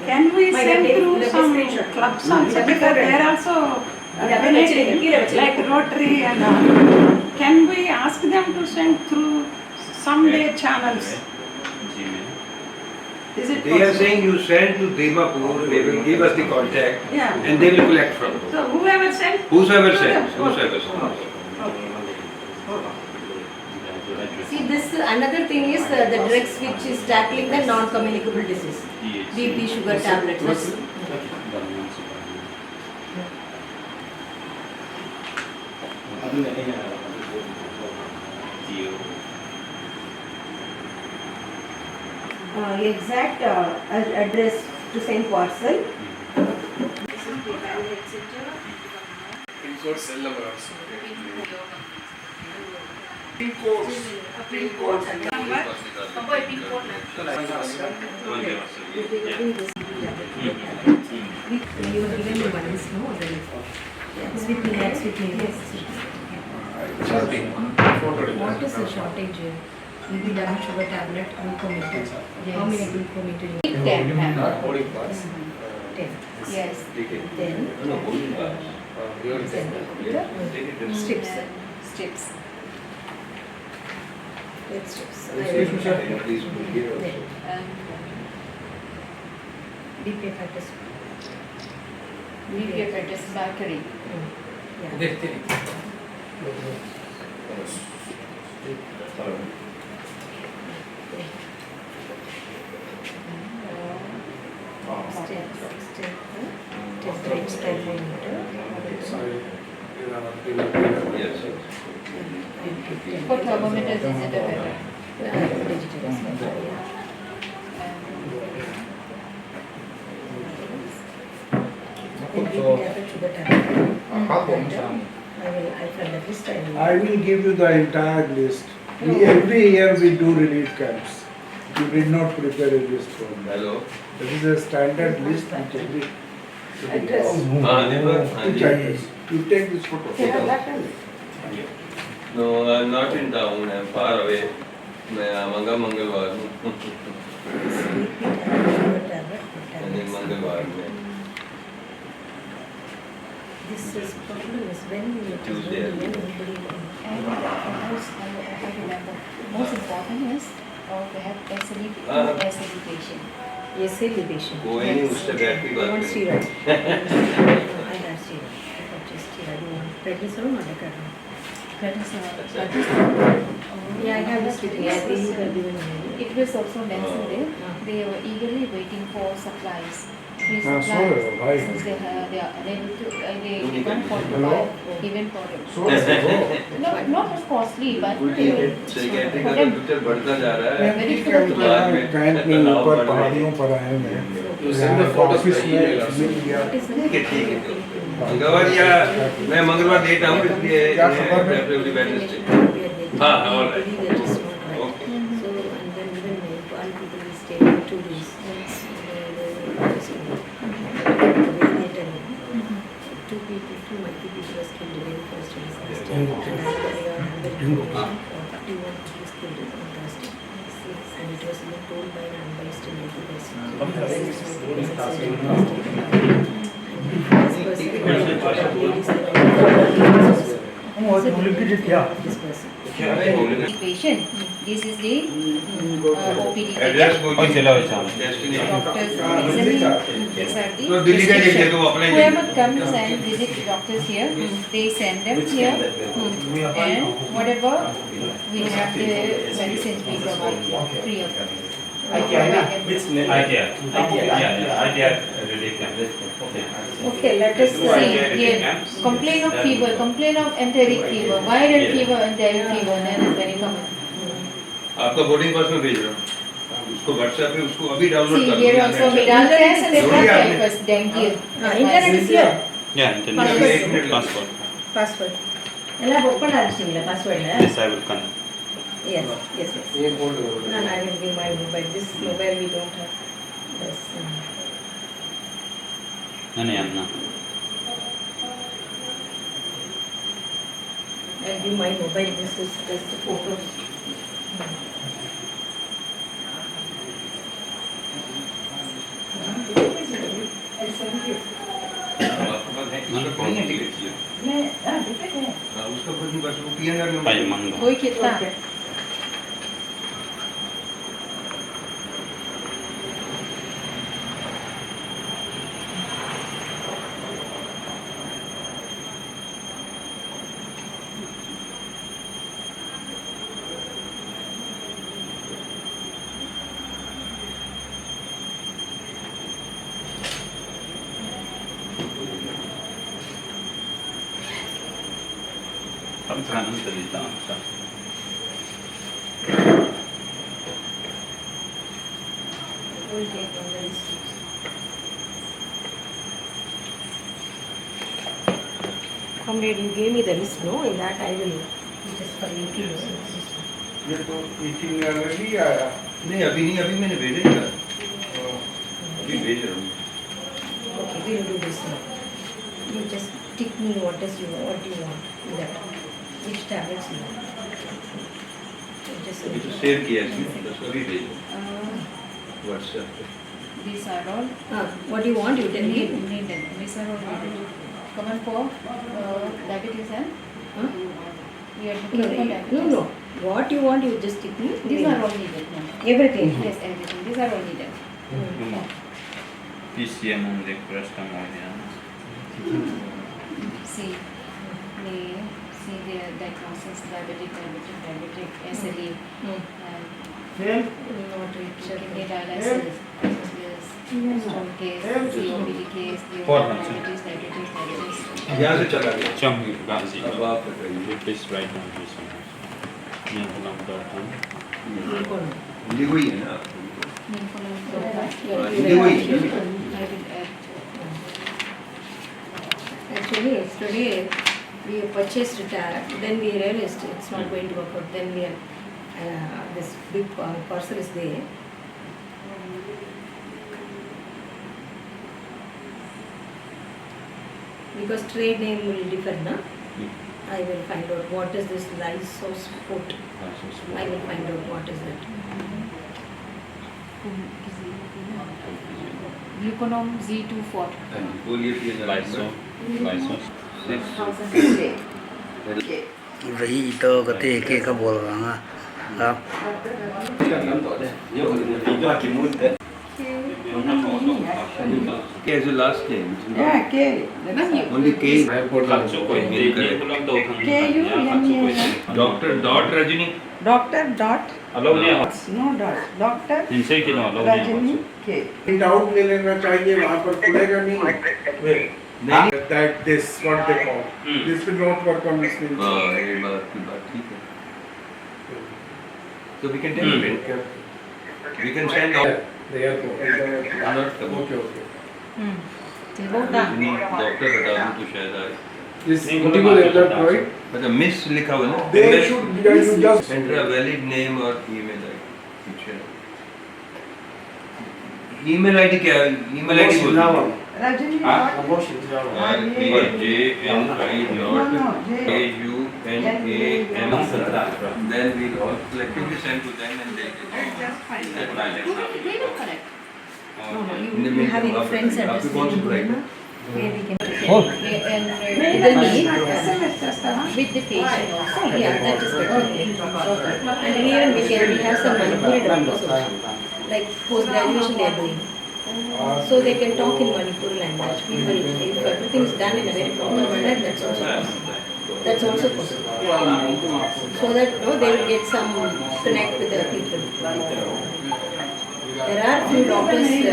Speaker 7: can we
Speaker 4: My
Speaker 7: send
Speaker 4: name is-
Speaker 7: through
Speaker 4: the
Speaker 7: some
Speaker 4: screenshot.
Speaker 7: clubs also, because they're also like Rotary and all. Can we ask them to send through some day channels? Is it
Speaker 5: They are
Speaker 7: possible?
Speaker 5: saying you send to Dimapur, they will give us the contact
Speaker 7: Yeah.
Speaker 5: and they will collect from you.
Speaker 7: So whoever sent.
Speaker 5: Whosoever sends, whosoever sends.
Speaker 4: See, this another thing is the drugs which is tackling the non-communicable disease. BP, sugar tablets. That's- exact address to send parcel.
Speaker 9: Pin code, cell number also.
Speaker 3: Pin codes. Pin codes.
Speaker 1: You are given me one is no, then it's with me, that's with me, yes. What is the shortage? Maybe diamond sugar tablet, glucometer. How many glucometer you need? 10 tablets. 10. Yes. 10. Strips. Strips. With strips.
Speaker 5: Excuse me, sir. Please put here also.
Speaker 1: BP apparatus. BP apparatus battery. Yeah. Temperature thermometer.
Speaker 5: Yes.
Speaker 1: For thermometers, is it a better? Digital.
Speaker 3: I will give you the entire list. Every year we do relief camps. You did not prepare a list for me.
Speaker 5: Hello.
Speaker 3: This is a standard list which every. Which address? You take this photo.
Speaker 5: No, I'm not in town, I'm far away. I'm Mangalwar. And in Mangalwar.
Speaker 1: This is problem is when you
Speaker 5: Tuesday.
Speaker 1: when nobody and I remember. Most important is to have SLE patient.
Speaker 4: SLE patient.
Speaker 5: कोई नहीं उससे बैठ के
Speaker 4: You
Speaker 5: बात
Speaker 4: want
Speaker 5: करें।
Speaker 4: steroid? I have steroid. I purchased steroid. You want prednisone or decadron? Yeah, I have this with me. I think you have given me.
Speaker 1: It was also mentioned there. They were eagerly waiting for supplies. Free
Speaker 3: Ah,
Speaker 1: supplies.
Speaker 3: so, why?
Speaker 1: Since they are unable to, they can't afford to
Speaker 3: Hello?
Speaker 1: buy even for them.
Speaker 3: So,
Speaker 1: No, not as costly, but
Speaker 5: psychiatric का computer बढ़ता जा रहा है।
Speaker 1: very difficult to buy.
Speaker 3: Camp में ऊपर पहाड़ियों पर आए हैं
Speaker 9: You send the photos
Speaker 3: office
Speaker 9: by
Speaker 3: में
Speaker 9: email also.
Speaker 3: मिल गया
Speaker 5: ठीक है गवर या मैं मंगलवार डेट आऊँ इसलिए
Speaker 3: क्या खबर है?
Speaker 5: Definitely Wednesday
Speaker 4: Ah,
Speaker 5: all right.
Speaker 4: That is not right.
Speaker 5: Okay.
Speaker 4: So, and then even one people will stay for 2 days. Two mighty people were killed the very first disaster. And I got another information for 51 people killed on Thursday. And it was not told by an unbiased mighty person. This person.
Speaker 1: Patient. This is the OPD
Speaker 5: address
Speaker 1: ticket.
Speaker 5: को destination
Speaker 1: Doctors, these are the
Speaker 5: तो दिल्ली का देखिए तो अपने
Speaker 1: whoever comes and visit doctors here, they send them here, and whatever we have the medicines we provide free of cost.
Speaker 6: Which name?
Speaker 2: Idea. Idea relief camp.
Speaker 4: Okay, let us
Speaker 1: See here, complain of fever, complain of enteric fever, viral fever, enteric fever, and then very common.
Speaker 5: आपका boarding pass में भेज रहा हूँ उसको WhatsApp पे उसको अभी download
Speaker 1: See
Speaker 5: कर
Speaker 1: here also viral test and
Speaker 5: Sorry,
Speaker 1: blood
Speaker 5: आपने-
Speaker 1: typhus, dengue.
Speaker 4: Internet is here.
Speaker 2: Yeah, internet. Passport.
Speaker 4: Password. எல்லாம் book பண்ண ஆரம்பிச்சிட்டீங்களா passwordல?
Speaker 2: Yes, I will connect.
Speaker 4: Yes, yes, yes.
Speaker 9: ये code
Speaker 4: No, no, I will give my mobile. This mobile we don't have. Yes.
Speaker 2: No, I'm not.
Speaker 4: I'll give my mobile. This is just a photo. I'll send you.
Speaker 5: आपके पास है इसका कौन सी ticket चाहिए
Speaker 4: Different है.
Speaker 5: उसका boarding pass वो PNR में
Speaker 2: By Manga.
Speaker 1: कोई कितना?
Speaker 4: Okay.
Speaker 2: I'm trying to do it down.
Speaker 4: We'll take on the receipts. Comrade, you gave me the list, no? In that I will just for 18
Speaker 3: ये तो meeting में नहीं आया
Speaker 5: नहीं अभी मैंने भेजा ही था अभी भेज रहा हूँ
Speaker 4: Okay, we will do this now. You just tick me what you want in that. Which tablets you want. You just
Speaker 5: अभी तो शेयर किया इसमें तो अभी भेजो व्हाट्सएप पे
Speaker 1: These are all
Speaker 4: what you want, you tell me.
Speaker 1: needed. These are all needed. Common for diabetes and
Speaker 4: Huh?
Speaker 1: we are
Speaker 4: No,
Speaker 1: looking for diabetes.
Speaker 4: no. What you want, you just tick me.
Speaker 1: These are all needed now.
Speaker 4: Everything.
Speaker 1: Yes, everything. These are all needed.
Speaker 2: PCM on the crestamodium.
Speaker 1: See, they see their diagnosis: diabetic, SLE, and kidney dialysis. Yes, stone case, COPD case, diabetes.
Speaker 5: यहाँ से चला गया
Speaker 2: Jung Gazi.
Speaker 5: अब आप बताइए
Speaker 2: Please write down this one. NEIKHOM.com.
Speaker 5: Hindi हुई है ना
Speaker 4: Actually, yesterday we purchased tag, then we realized it's not going to work out. Then we this big parcel is there. Because trade name will differ, na? I will find out what is this lysosport. I will find out what is that.
Speaker 1: Gluconom Z24.
Speaker 5: बोलिए please
Speaker 2: Lyso.
Speaker 8: रही तो कहते एक एक का बोल रहा
Speaker 5: K is the last name.
Speaker 7: Yeah, K.
Speaker 5: Only K.
Speaker 2: Doctor dot Rajini.
Speaker 7: Doctor dot.
Speaker 2: Allow नहीं
Speaker 7: No dot. Doctor
Speaker 2: इनसे कि no allow नहीं
Speaker 7: Rajini K.
Speaker 3: डाउट ले लेना चाहिए वहाँ पर खुलेगा नहीं that this what they call this will not work on this means
Speaker 5: ये बात ठीक है. So we can take it. We can send out.
Speaker 9: The airport. Okay.
Speaker 5: Doctor हटा दूं तो शायद आए.
Speaker 9: This Indigo they will not provide.
Speaker 5: मतलब मिस लिखा हुआ ना.
Speaker 3: they should just
Speaker 5: Enter a valid name or email ID. email ID क्या है? Email ID बोल दो.
Speaker 7: Rajini dot.
Speaker 5: RAJNI.AUNAM. Then we all collectively send to them and they
Speaker 7: Just fine.
Speaker 1: They will connect.
Speaker 5: in the
Speaker 4: You have
Speaker 5: meantime,
Speaker 4: any friends at
Speaker 5: आपको
Speaker 4: this
Speaker 5: कौन सी पढ़ाई?
Speaker 4: where we can
Speaker 1: And
Speaker 7: Maybe
Speaker 1: the need
Speaker 7: SMS just
Speaker 1: with the patient also.
Speaker 4: yeah, that is better. And even we have some Manipuri doctors also, like post graduation they are doing. So they can talk in Manipuri language. We will, if everything is done in a very proper manner, that's also possible. That's also possible. So that they will get some connect with the people. There are few doctors in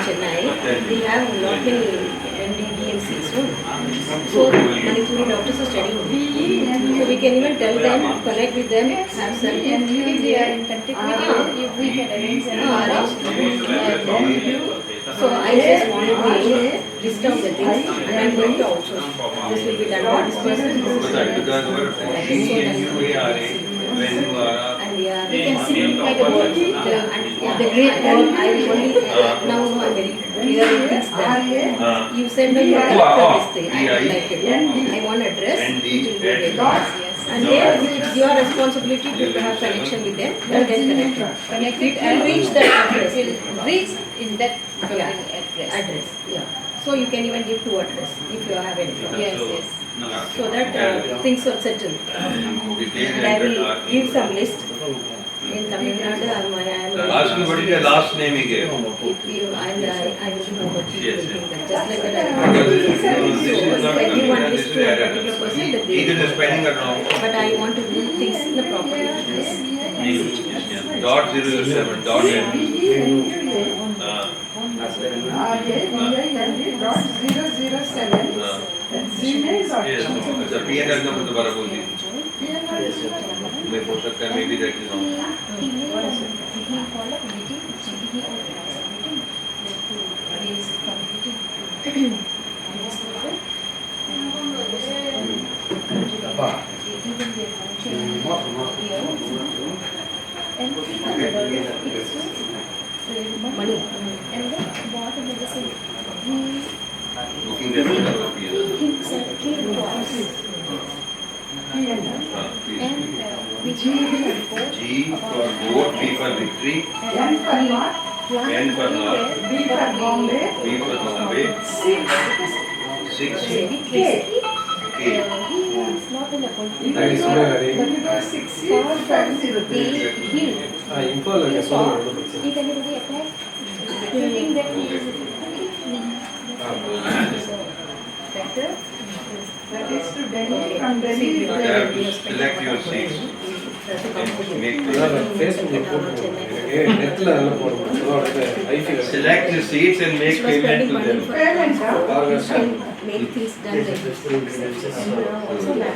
Speaker 4: Chennai. They have lot many MD/DMCs. So Manipuri doctors are studying. So we can even tell them, connect with them, have some.
Speaker 1: And if they are in contact with you, we can arrange them.
Speaker 4: So I just wanted to list down the things and I'm going to outsource. This will be done by this person.
Speaker 5: Because our when you are
Speaker 4: And we are.
Speaker 1: We can simplify the work.
Speaker 4: The great work I will only now know I'm very clear in things that you said that you are this thing. I don't like it. I want address. It will be very nice. And then it's your responsibility to have connection with them and then connect it and reach that address.
Speaker 1: Reach in that address.
Speaker 4: Address, yeah. So you can even give two address if you have any problem.
Speaker 1: Yes.
Speaker 4: So that things are settled. And I will give some list. In Tamil Nadu,
Speaker 5: Ask me what is your last name again.
Speaker 4: if you, I will know what people
Speaker 5: Yes,
Speaker 4: will
Speaker 5: yes.
Speaker 4: think. Just like that
Speaker 5: Because
Speaker 4: I
Speaker 5: this is
Speaker 4: so
Speaker 5: not
Speaker 4: if I give one
Speaker 5: this
Speaker 4: list
Speaker 5: is
Speaker 4: to a
Speaker 5: error.
Speaker 4: particular person, that
Speaker 5: Either the
Speaker 4: they,
Speaker 5: spelling or wrong.
Speaker 4: but I want to do things in the proper way.
Speaker 5: Dot 007 dot
Speaker 7: RAJVIND dot 007
Speaker 5: yes,
Speaker 7: gmail.com.
Speaker 5: the PNL number दोबारा बोल दीजिए. मैं हो सकता है maybe that is wrong.
Speaker 4: Money.
Speaker 1: And then bought a medicine.
Speaker 5: Booking reference number
Speaker 1: He
Speaker 5: PNL.
Speaker 1: himself came to us.
Speaker 5: Please.
Speaker 1: And we gave him a report.
Speaker 5: G for goat, V for victory,
Speaker 7: N for what?
Speaker 5: N for north,
Speaker 7: B for Bombay.
Speaker 5: B for Bombay, 6
Speaker 7: K.
Speaker 1: He is not in a country.
Speaker 9: That is where
Speaker 7: Because 60503.
Speaker 1: He
Speaker 9: info like a solo.
Speaker 1: if anybody attack, you think that he is so better.
Speaker 7: That is to Delhi. From Delhi is
Speaker 5: You
Speaker 7: there.
Speaker 5: have to select your seats and make
Speaker 9: Facebook நெட்ல நல்லா போடுவோம் I feel
Speaker 5: select the seats and make
Speaker 4: It was
Speaker 5: payment
Speaker 4: spending
Speaker 5: to
Speaker 4: money
Speaker 5: them.
Speaker 4: for
Speaker 7: Payment, huh?
Speaker 4: you can make things done like this.
Speaker 1: And also that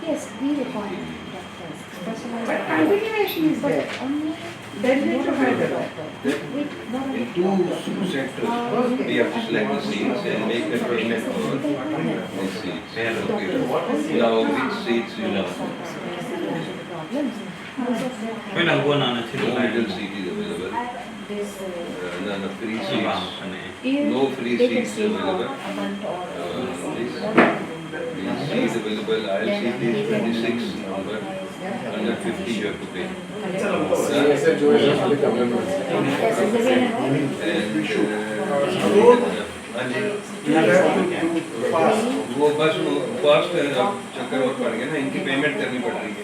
Speaker 1: yes, we require doctors, specialized
Speaker 7: But
Speaker 1: doctors.
Speaker 7: continuation is there.
Speaker 1: Only
Speaker 7: Delhi to Hyderabad.
Speaker 1: with one
Speaker 5: In two sectors, we have to select the seats and make the payment for the seats. Okay. Now which seats you know?
Speaker 2: पहले हमको आना चाहिए.
Speaker 5: No middle seat is available.
Speaker 1: this
Speaker 5: None of free seats.
Speaker 1: if
Speaker 5: No free
Speaker 1: they can
Speaker 5: seats
Speaker 1: stay for
Speaker 5: available.
Speaker 1: a month or
Speaker 5: These seats available. I'll see these 26 number. 150 you have to pay.
Speaker 9: ऐसे जो है खाली कमरे में
Speaker 5: And And
Speaker 3: You have to do fast.
Speaker 5: वो बस fast चक्कर और पड़ गया ना, इनकी पेमेंट करनी पड़ रही है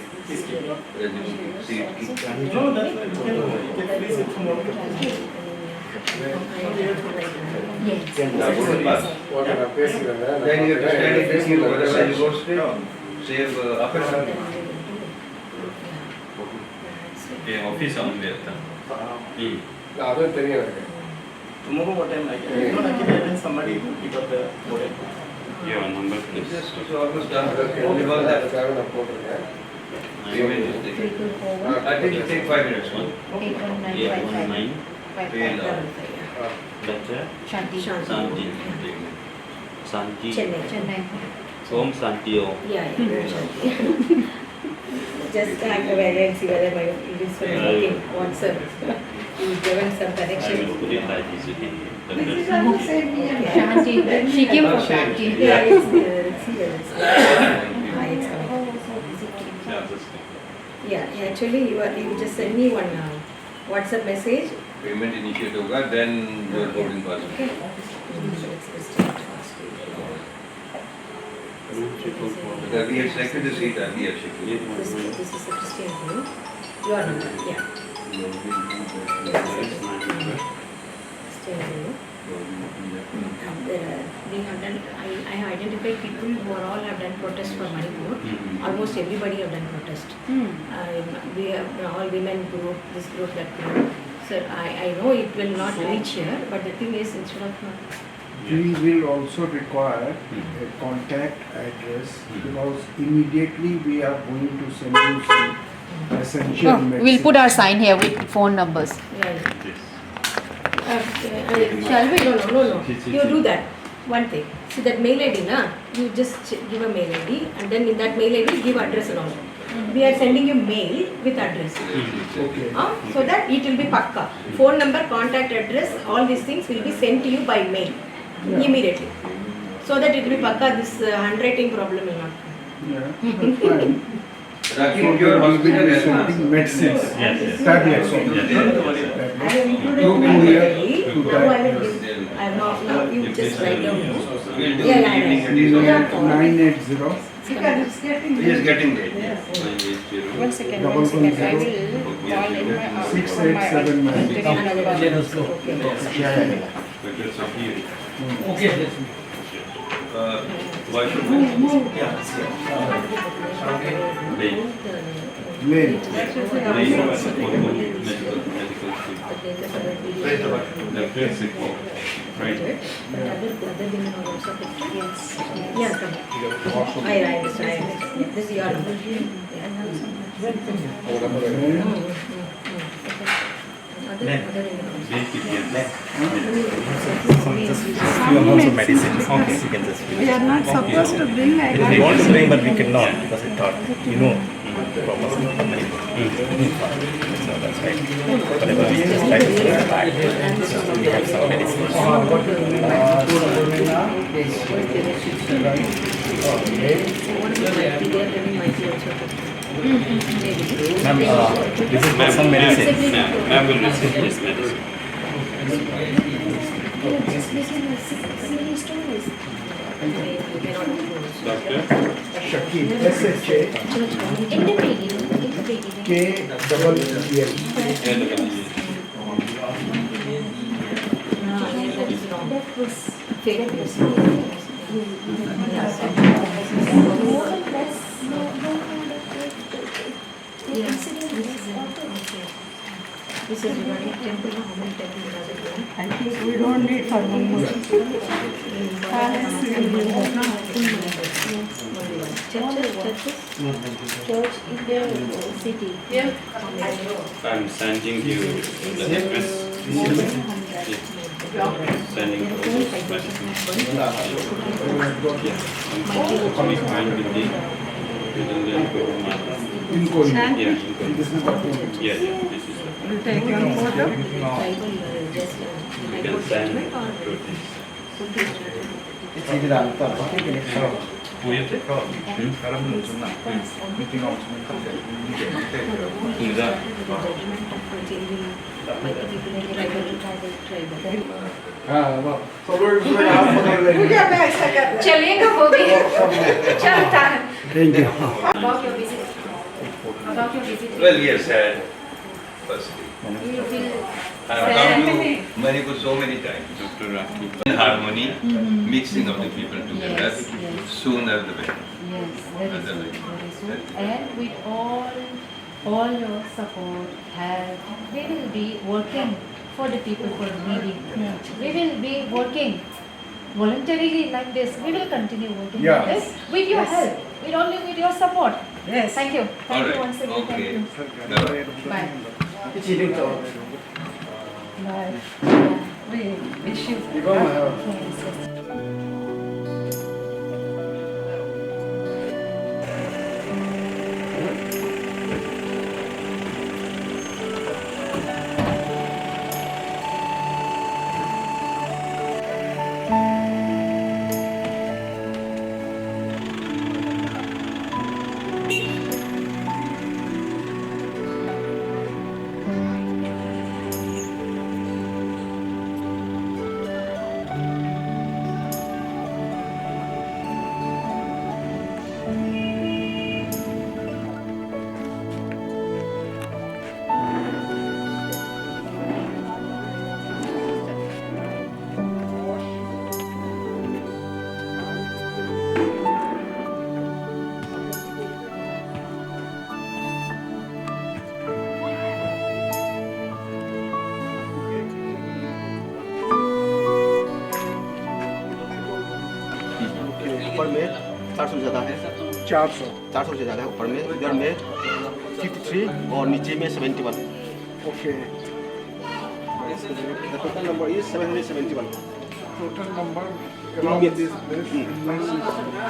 Speaker 5: सीट की।
Speaker 3: No, that's why you can get free seat from all the
Speaker 5: Now go to pass. Then you have to stand in this queue, otherwise you go straight. Save upper side.
Speaker 2: ये office on गया था
Speaker 9: அதுவும் தெரியும் எனக்கு.
Speaker 6: Tomorrow what time I can? No, I can arrange somebody to pick up the model.
Speaker 2: your number
Speaker 5: It's
Speaker 2: please
Speaker 5: just it's almost done. Only one left.
Speaker 9: அதுக்காக நான் போட்டிருக்கேன்.
Speaker 5: Payment is taken. I think it take 5 minutes. One.
Speaker 2: 819 letter
Speaker 1: Shanti.
Speaker 2: Santi Santi
Speaker 4: Chennai.
Speaker 2: Om Santio
Speaker 4: Yeah. Just have a whether and see whether my this one is working. WhatsApp. You've given some
Speaker 2: I
Speaker 4: correction.
Speaker 2: will put it like this again.
Speaker 7: This is also same here.
Speaker 1: Shanti. She came for Shanti.
Speaker 4: Yeah, it's see whether it's it's coming.
Speaker 2: Yeah, just
Speaker 4: Yeah, actually you just send me one WhatsApp message.
Speaker 5: Payment initiate होगा, then your boarding pass.
Speaker 4: Okay.
Speaker 5: Because we had selected the seat earlier, actually.
Speaker 4: This is a Christian view. Your number, yeah. Christian view. We have done. I have identified people who are all have done protest for Manipur. Almost everybody have done protest. We have all women group, this group, that group. Sir, I know it will not reach here, but the thing is, instead of
Speaker 3: We will also require a contact address because immediately we are going to send you some essential medicine.
Speaker 1: We'll put our sign here with phone numbers.
Speaker 4: yeah.
Speaker 2: this.
Speaker 4: Shall we? No. You do that. One thing. See that mail ID, na? You just give a mail ID, and then in that mail ID give address and all. We are sending you mail with address.
Speaker 3: Okay.
Speaker 4: So that it will be pakka. Phone number, contact address, all these things will be sent to you by mail immediately. So that it will be pakka. This handwriting problem will not come.
Speaker 3: Yeah, that's fine.
Speaker 5: Raki, your hospital has
Speaker 3: Sending medicines.
Speaker 2: Yes, yes.
Speaker 3: Tablets.
Speaker 4: I have included
Speaker 3: You
Speaker 4: mail
Speaker 3: here
Speaker 4: ID.
Speaker 3: to
Speaker 4: Now I
Speaker 3: that.
Speaker 4: will give. I have not. Now you just write down. No?
Speaker 5: We'll do
Speaker 4: Yeah,
Speaker 5: evening
Speaker 4: yeah.
Speaker 5: at least.
Speaker 4: Yeah.
Speaker 3: 980
Speaker 7: Because it's getting
Speaker 5: He is getting there.
Speaker 1: One second.
Speaker 3: Double
Speaker 1: I will
Speaker 3: 10
Speaker 1: call in my
Speaker 3: 6879.
Speaker 2: Because of you.
Speaker 3: Okay.
Speaker 2: Why should we? Late.
Speaker 3: Lane.
Speaker 2: Medical street. Right.
Speaker 4: Yeah, come. I understand. This is your number.
Speaker 7: we are not supposed to bring. I
Speaker 8: We want to bring, but we cannot because it thought, proper so that's right. Whatever we just try to bring it back, so we have some medicine. Ma'am, this is for some medicine.
Speaker 2: Ma'am will receive this medicine. Doctor?
Speaker 3: Shakil. SHA. KEEL.
Speaker 4: This is regarding temple. How many temples are there?
Speaker 7: I think we don't need for one more.
Speaker 1: Church in the city.
Speaker 2: I'm sending you the address. Sending you those medicines. I'm fine with the
Speaker 3: In Kohli.
Speaker 2: Yeah, in
Speaker 3: This is what we need.
Speaker 2: yeah, this is the.
Speaker 7: We'll take your photo.
Speaker 2: You can send through this. 보였지?
Speaker 10: 사람은 존나 미팅하고 싶은 컨셉 이게
Speaker 3: So we're going to ask for the
Speaker 1: चलेगा वो भी चलता है about your visit
Speaker 5: Well, yes, sad. Firstly,
Speaker 1: you feel
Speaker 5: I've come to Manipur so many times. In harmony, mixing of the people together,
Speaker 1: Yes, yes.
Speaker 5: sooner the better.
Speaker 1: yes very soon, very soon. And with all your support help we will be working for the people who are needing. We will be working voluntarily like this. We will continue working
Speaker 3: Yeah.
Speaker 1: like this with your help, with only with your support.
Speaker 7: Yes.
Speaker 1: Thank you. Thank
Speaker 5: All
Speaker 1: you
Speaker 5: right.
Speaker 1: once again.
Speaker 5: Okay.
Speaker 1: Thank you. Bye. Bye. Yeah. We wish you. Yes, yes.
Speaker 11: ऊपर में 400 ज़्यादा है 400 से ज़्यादा है ऊपर में इधर में 53 और नीचे में 71
Speaker 3: Okay.
Speaker 11: The total number is 771
Speaker 3: Total number around this place.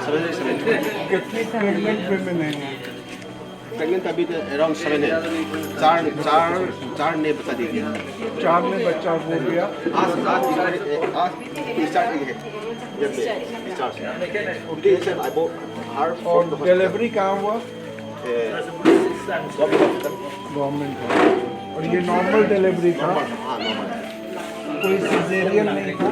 Speaker 11: 771
Speaker 3: कितनी pregnant women हैं?
Speaker 11: प्रेगनेंट अभी अराउंड 7 है चार ने बता दी
Speaker 3: 4 में बच्चा हो गया.
Speaker 11: आज स्टार्ट है जब स्टार्ट टुडे से आई बॉट हर
Speaker 3: और डिलीवरी कहाँ हुआ? गवर्नमेंट का. और ये नॉर्मल डिलीवरी था?
Speaker 11: हाँ नॉर्मल.
Speaker 3: कोई सिजेरियन नहीं था?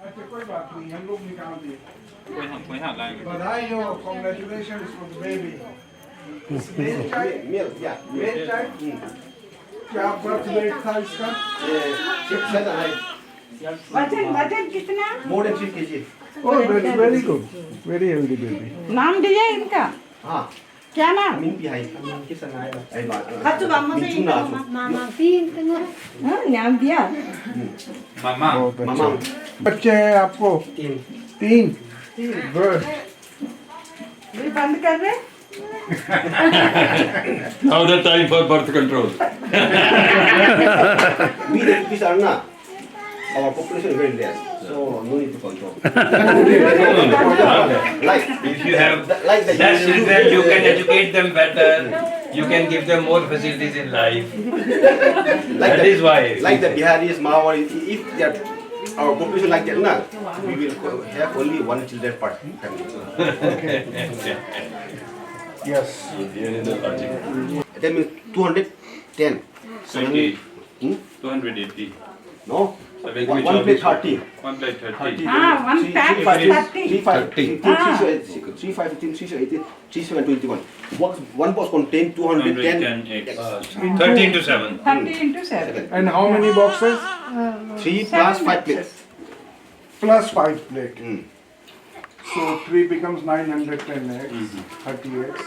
Speaker 3: अच्छा कोई बात नहीं हम लोग निकाल दिए.
Speaker 2: कोई हाथ लाएंगे
Speaker 3: बधाई हो. Congratulations for the baby. Male child?
Speaker 11: Male या
Speaker 3: Male child? क्या बर्थ वेट था इसका?
Speaker 7: वजन कितना?
Speaker 11: More than 3 kg.
Speaker 3: Oh, that's very good. Very healthy baby.
Speaker 7: नाम दिया इनका?
Speaker 11: हाँ
Speaker 7: क्या नाम?
Speaker 11: min pi hai kisan आएगा आई
Speaker 4: Hatu mama
Speaker 11: min chung na chu
Speaker 4: mama pin tengok.
Speaker 7: हाँ, नाम दिया?
Speaker 2: मामा
Speaker 3: बहुत
Speaker 11: मामा
Speaker 3: अच्छा. बच्चे हैं आपको? 3. Good.
Speaker 7: भी बंद कर रहे?
Speaker 2: Now the time for birth control.
Speaker 11: we the peace are not our population is very less so no need to control. Like
Speaker 2: If you have
Speaker 11: like the
Speaker 2: less children, you can educate them better. You can give them more facilities in life. That is why.
Speaker 11: like the Biharis, Maoris, if they are our population like that, na, we will have only 1 children per family.
Speaker 3: Yes.
Speaker 11: That means 210.
Speaker 2: 20.
Speaker 11: Hmm?
Speaker 2: 280.
Speaker 11: No,
Speaker 2: So we
Speaker 11: One plate 30.
Speaker 2: 1 plate 30.
Speaker 7: One pack is 30.
Speaker 11: 3, 5, 15, 3, 18, 3, 7, 21. One box contains 210
Speaker 2: eggs.
Speaker 11: eggs.
Speaker 2: 13 to 7.
Speaker 7: 30 into 7.
Speaker 3: And how many boxes?
Speaker 11: 3 plus 5 plates.
Speaker 3: Plus 5 plate.
Speaker 11: Mm.
Speaker 3: So 3 becomes 910 eggs, 30 eggs,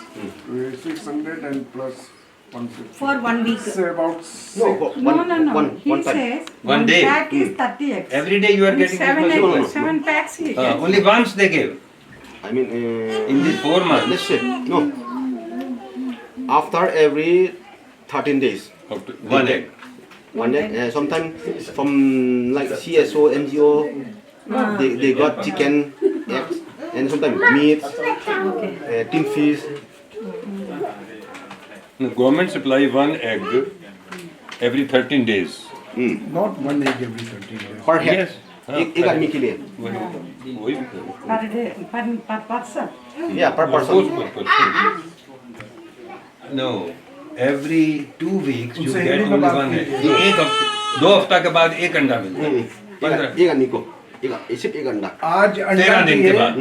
Speaker 3: 600 and plus 150.
Speaker 4: For 1 week.
Speaker 3: Say about
Speaker 7: No. He
Speaker 11: one time.
Speaker 7: says
Speaker 2: One day.
Speaker 7: pack is 30 eggs.
Speaker 2: Every day you are getting
Speaker 7: Seven
Speaker 2: this much.
Speaker 7: eggs, 7 packs he gets.
Speaker 2: Only once they give.
Speaker 11: I mean,
Speaker 2: In these 4 months.
Speaker 11: let's say, no. After every 13 days.
Speaker 2: One egg.
Speaker 11: One egg. Sometimes from like CSO, NGO, they got chicken, eggs, and sometimes meat, tin fish.
Speaker 12: The government supply 1 egg every 13 days.
Speaker 3: not 1 egg every 30 days.
Speaker 11: Per head.
Speaker 12: Yes.
Speaker 11: एक आदमी के लिए.
Speaker 7: Per day, per person.
Speaker 11: Yeah, per person.
Speaker 2: No. Every 2 weeks you
Speaker 3: उनसे
Speaker 2: get
Speaker 3: Hindi में
Speaker 2: only
Speaker 3: बात
Speaker 2: 1 egg.
Speaker 3: कीजिए।
Speaker 2: एक हफ्ते 2 हफ्ता के बाद एक अंडा मिलता है. 15
Speaker 11: एक आदमी को. सिर्फ एक अंडा.
Speaker 3: आज अंडा
Speaker 2: 13 दिन के
Speaker 3: दिए,
Speaker 2: बाद.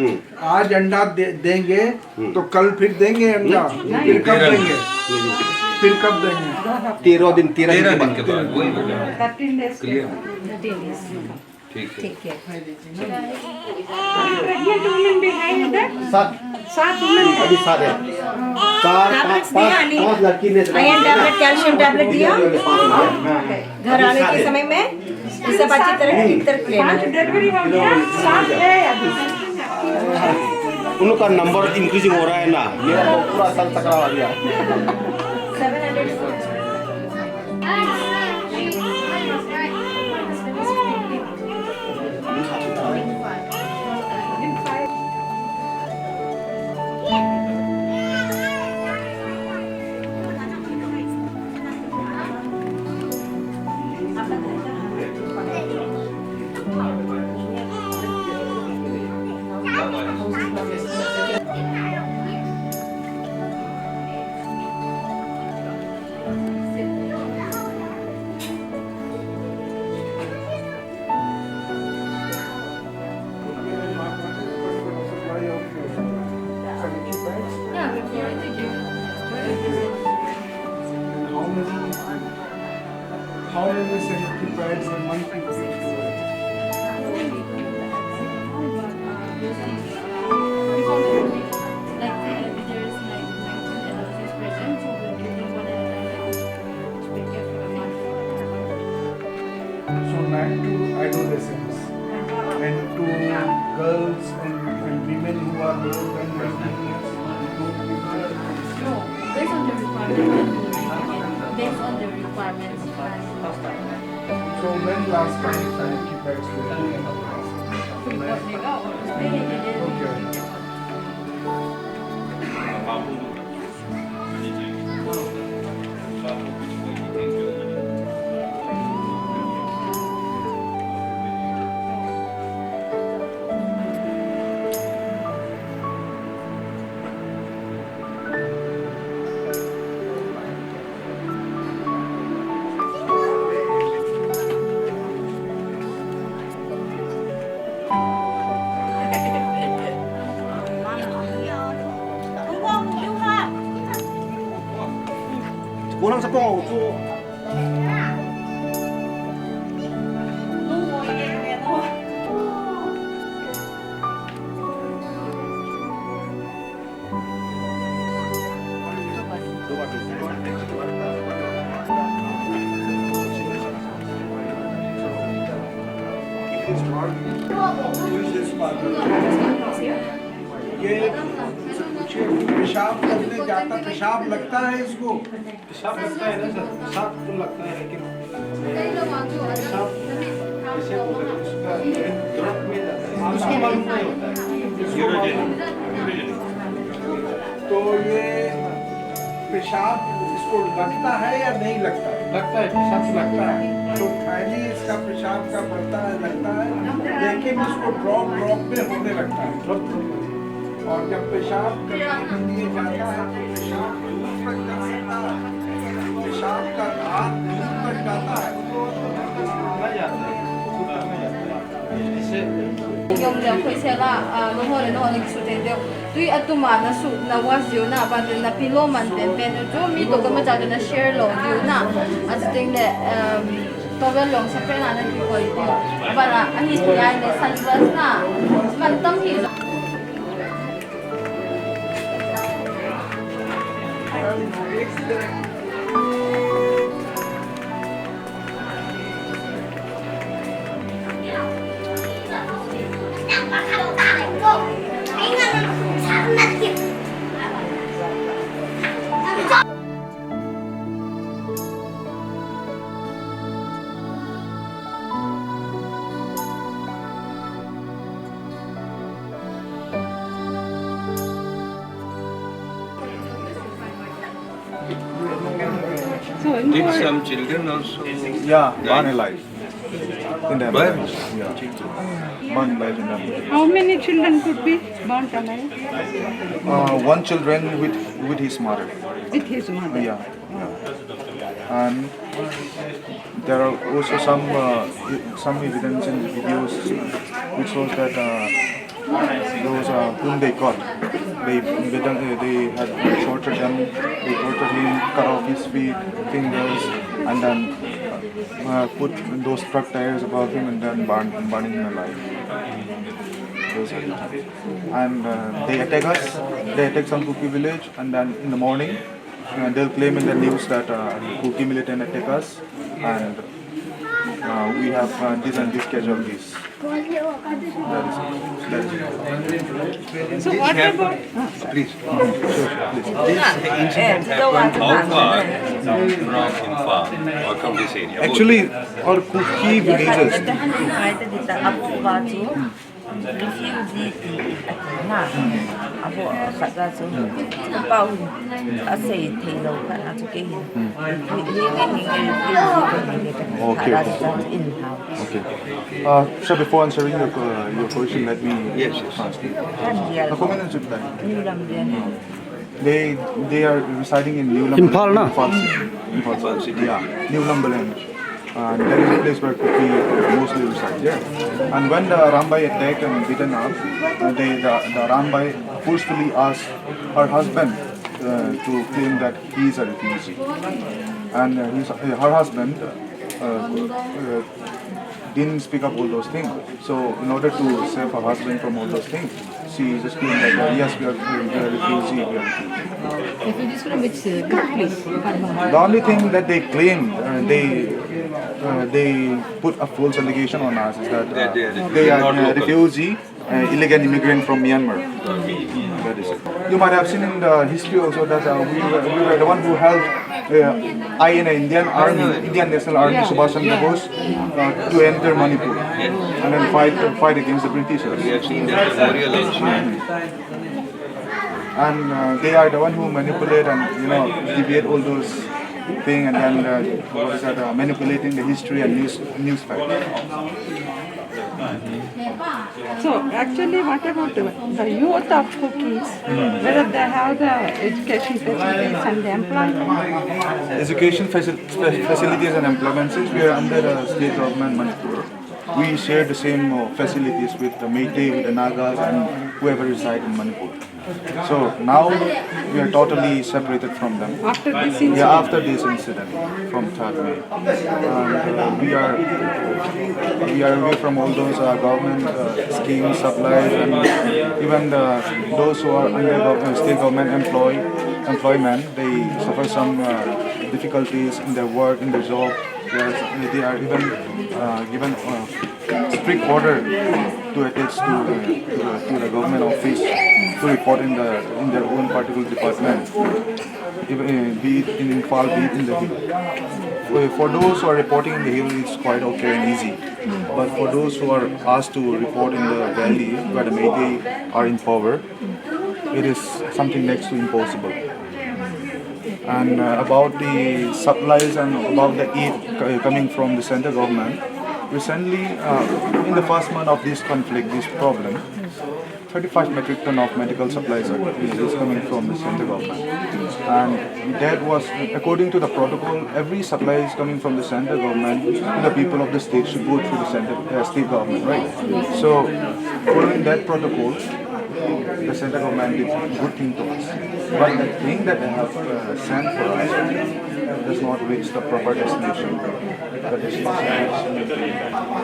Speaker 3: आज अंडा देंगे तो कल फिर देंगे अंडा, फिर कब
Speaker 2: 13
Speaker 3: देंगे? फिर कब देंगे?
Speaker 11: 13 दिन 13
Speaker 2: दिन के बाद वही मिल रहा है.
Speaker 7: 13 days.
Speaker 2: Clear. ठीक है.
Speaker 7: Pregnant women behind that? 7 women.
Speaker 11: अभी 7 है. 4 5 लड़की ने
Speaker 4: आयरन टैबलेट, कैल्शियम टैबलेट दिया। घर आने के समय में इसे सब अच्छी तरह ठीक तरह लेना
Speaker 7: 5 डिलीवरी हो गया, 7 है अभी.
Speaker 11: उनका नंबर इंक्रीजिंग हो रहा है ना. मेरा तो पूरा साल तक रहा गया.
Speaker 4: 700.
Speaker 3: How many sanitary pads a month you pay to? So 9 to adolescents and to girls and women who are more than 19 years.
Speaker 1: No, based on the requirements. Based on the requirements.
Speaker 3: So when last time sanitary pads were given? Okay.
Speaker 11: Kulang sa pong.
Speaker 3: ये पूछिए पेशाब करने जाता, पेशाब लगता है इसको?
Speaker 11: पेशाब लगता है ना सर. पेशाब तो लगता है लेकिन पेशाब कैसे होगा उसका तुरंत में जाता है. उसको मालूम नहीं होता है.
Speaker 3: तो ये पेशाब इसको लगता है या नहीं लगता है?
Speaker 11: लगता है. पेशाब तो लगता है.
Speaker 3: तो खाली इसका पेशाब का पड़ता है, लगता है, लेकिन इसको ड्रॉप में होने लगता है. और जब पेशाब करने के लिए जाता है तो पेशाब दूर तक जा सकता है, पेशाब का हाथ दूर तक जाता है.
Speaker 11: जाता है.
Speaker 13: Yung lang ko sila no su de de tui atuma na su na was dio na ba na pilo man den pen jo mi to ka ma ja na share lo dio na as ting de to ba long sa pe na na ki ko ito ba na ani ya ne san bas na man tam hi
Speaker 12: Did some children also?
Speaker 10: Yeah, born alive. In the
Speaker 12: Burn?
Speaker 10: Yeah. Born alive in the
Speaker 7: How many children could be born alive?
Speaker 10: One children with his mother.
Speaker 7: With his mother?
Speaker 10: Yeah. And there are also some evidence in the videos which shows that those whom they caught, they had tortured them, they tortured him, cut off his feet, fingers, and then put those truck tires above him and then burning him alive. Those are the times. And they attack us, they attack some Kuki village, and then in the morning they'll claim in the news that Kuki militant attack us, and we have this and this casualties. That is it.
Speaker 7: So what about...
Speaker 10: Please.
Speaker 12: How far from Imphal or from this area?
Speaker 10: Actually, our Kuki villages.
Speaker 14: refugee na abo khaza so pau ase thelo kana to ke
Speaker 10: Okay. So before answering your question, let me translate. They are residing in New
Speaker 15: Imphal, na?
Speaker 10: Imphal City. Yeah, New Lumberland. And that is a place where Kuki mostly reside. Yeah. And when the Rambai attacked and beaten up, the Rambai forcefully asked her husband to claim that he is a refugee. And her husband didn't speak up all those things. So in order to save her husband from all those things, she just claimed that yes, we are refugee, we are refugee.
Speaker 1: Refugees from which place?
Speaker 10: The only thing that they claimed, they put a false allegation on us is that they are refugee, illegal immigrant from Myanmar. That is it. You might have seen in the history also that we were the one who helped Indian National Army, Subhash Chandra Bose, to enter Manipur and then fight against the Britishers.
Speaker 5: We have seen that memorial also.
Speaker 10: And they are the one who manipulate and deviate all those things and then manipulating the history and news facts.
Speaker 7: So actually, what about the youth of Kukis? Whether they have the education facilities and the employment?
Speaker 10: Education facilities and employment, since we are under the state government Manipur, we share the same facilities with the Meitei, with the Nagas and whoever reside in Manipur. So now we are totally separated from them.
Speaker 7: After this incident?
Speaker 10: Yeah, after this incident from 3rd May. And we are away from all those government schemes, supplies, and even those who are under state government employment, they suffer some difficulties in their work, in their job. They are even given strict order to attach to the government office to report in their own particular department, be it in Imphal, be it in the hill. For those who are reporting in the hill, it's quite okay and easy. But for those who are asked to report in the valley, where the Meitei are in power, it is something next to impossible. And about the supplies and about the aid coming from the central government, recently, in the first month of this conflict, this problem, 35 metric ton of medical supplies is coming from the central government. And that was, according to the protocol, every supply is coming from the central government to the people of the state should go through the state government, right? So, following that protocol, the central government did a good thing to us. But the thing that they have sent for us does not reach the proper destination. The destination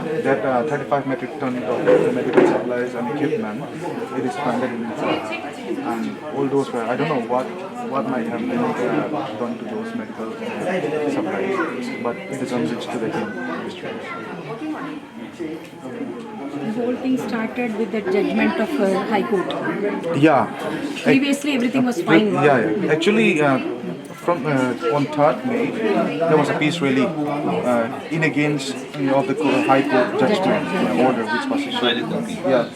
Speaker 10: is that 35 metric ton of medical supplies and equipment, it is stranded in Nepal. And all those were, I don't know what might have been done to those medical supplies, but it doesn't reach to the district.
Speaker 15: The whole thing started with the judgment of High Court.
Speaker 10: Yeah.
Speaker 15: Previously, everything was fine.
Speaker 10: Yeah. Actually, from on 3rd May, there was a peace rally in against of the High Court judgment order which was issued. Yeah.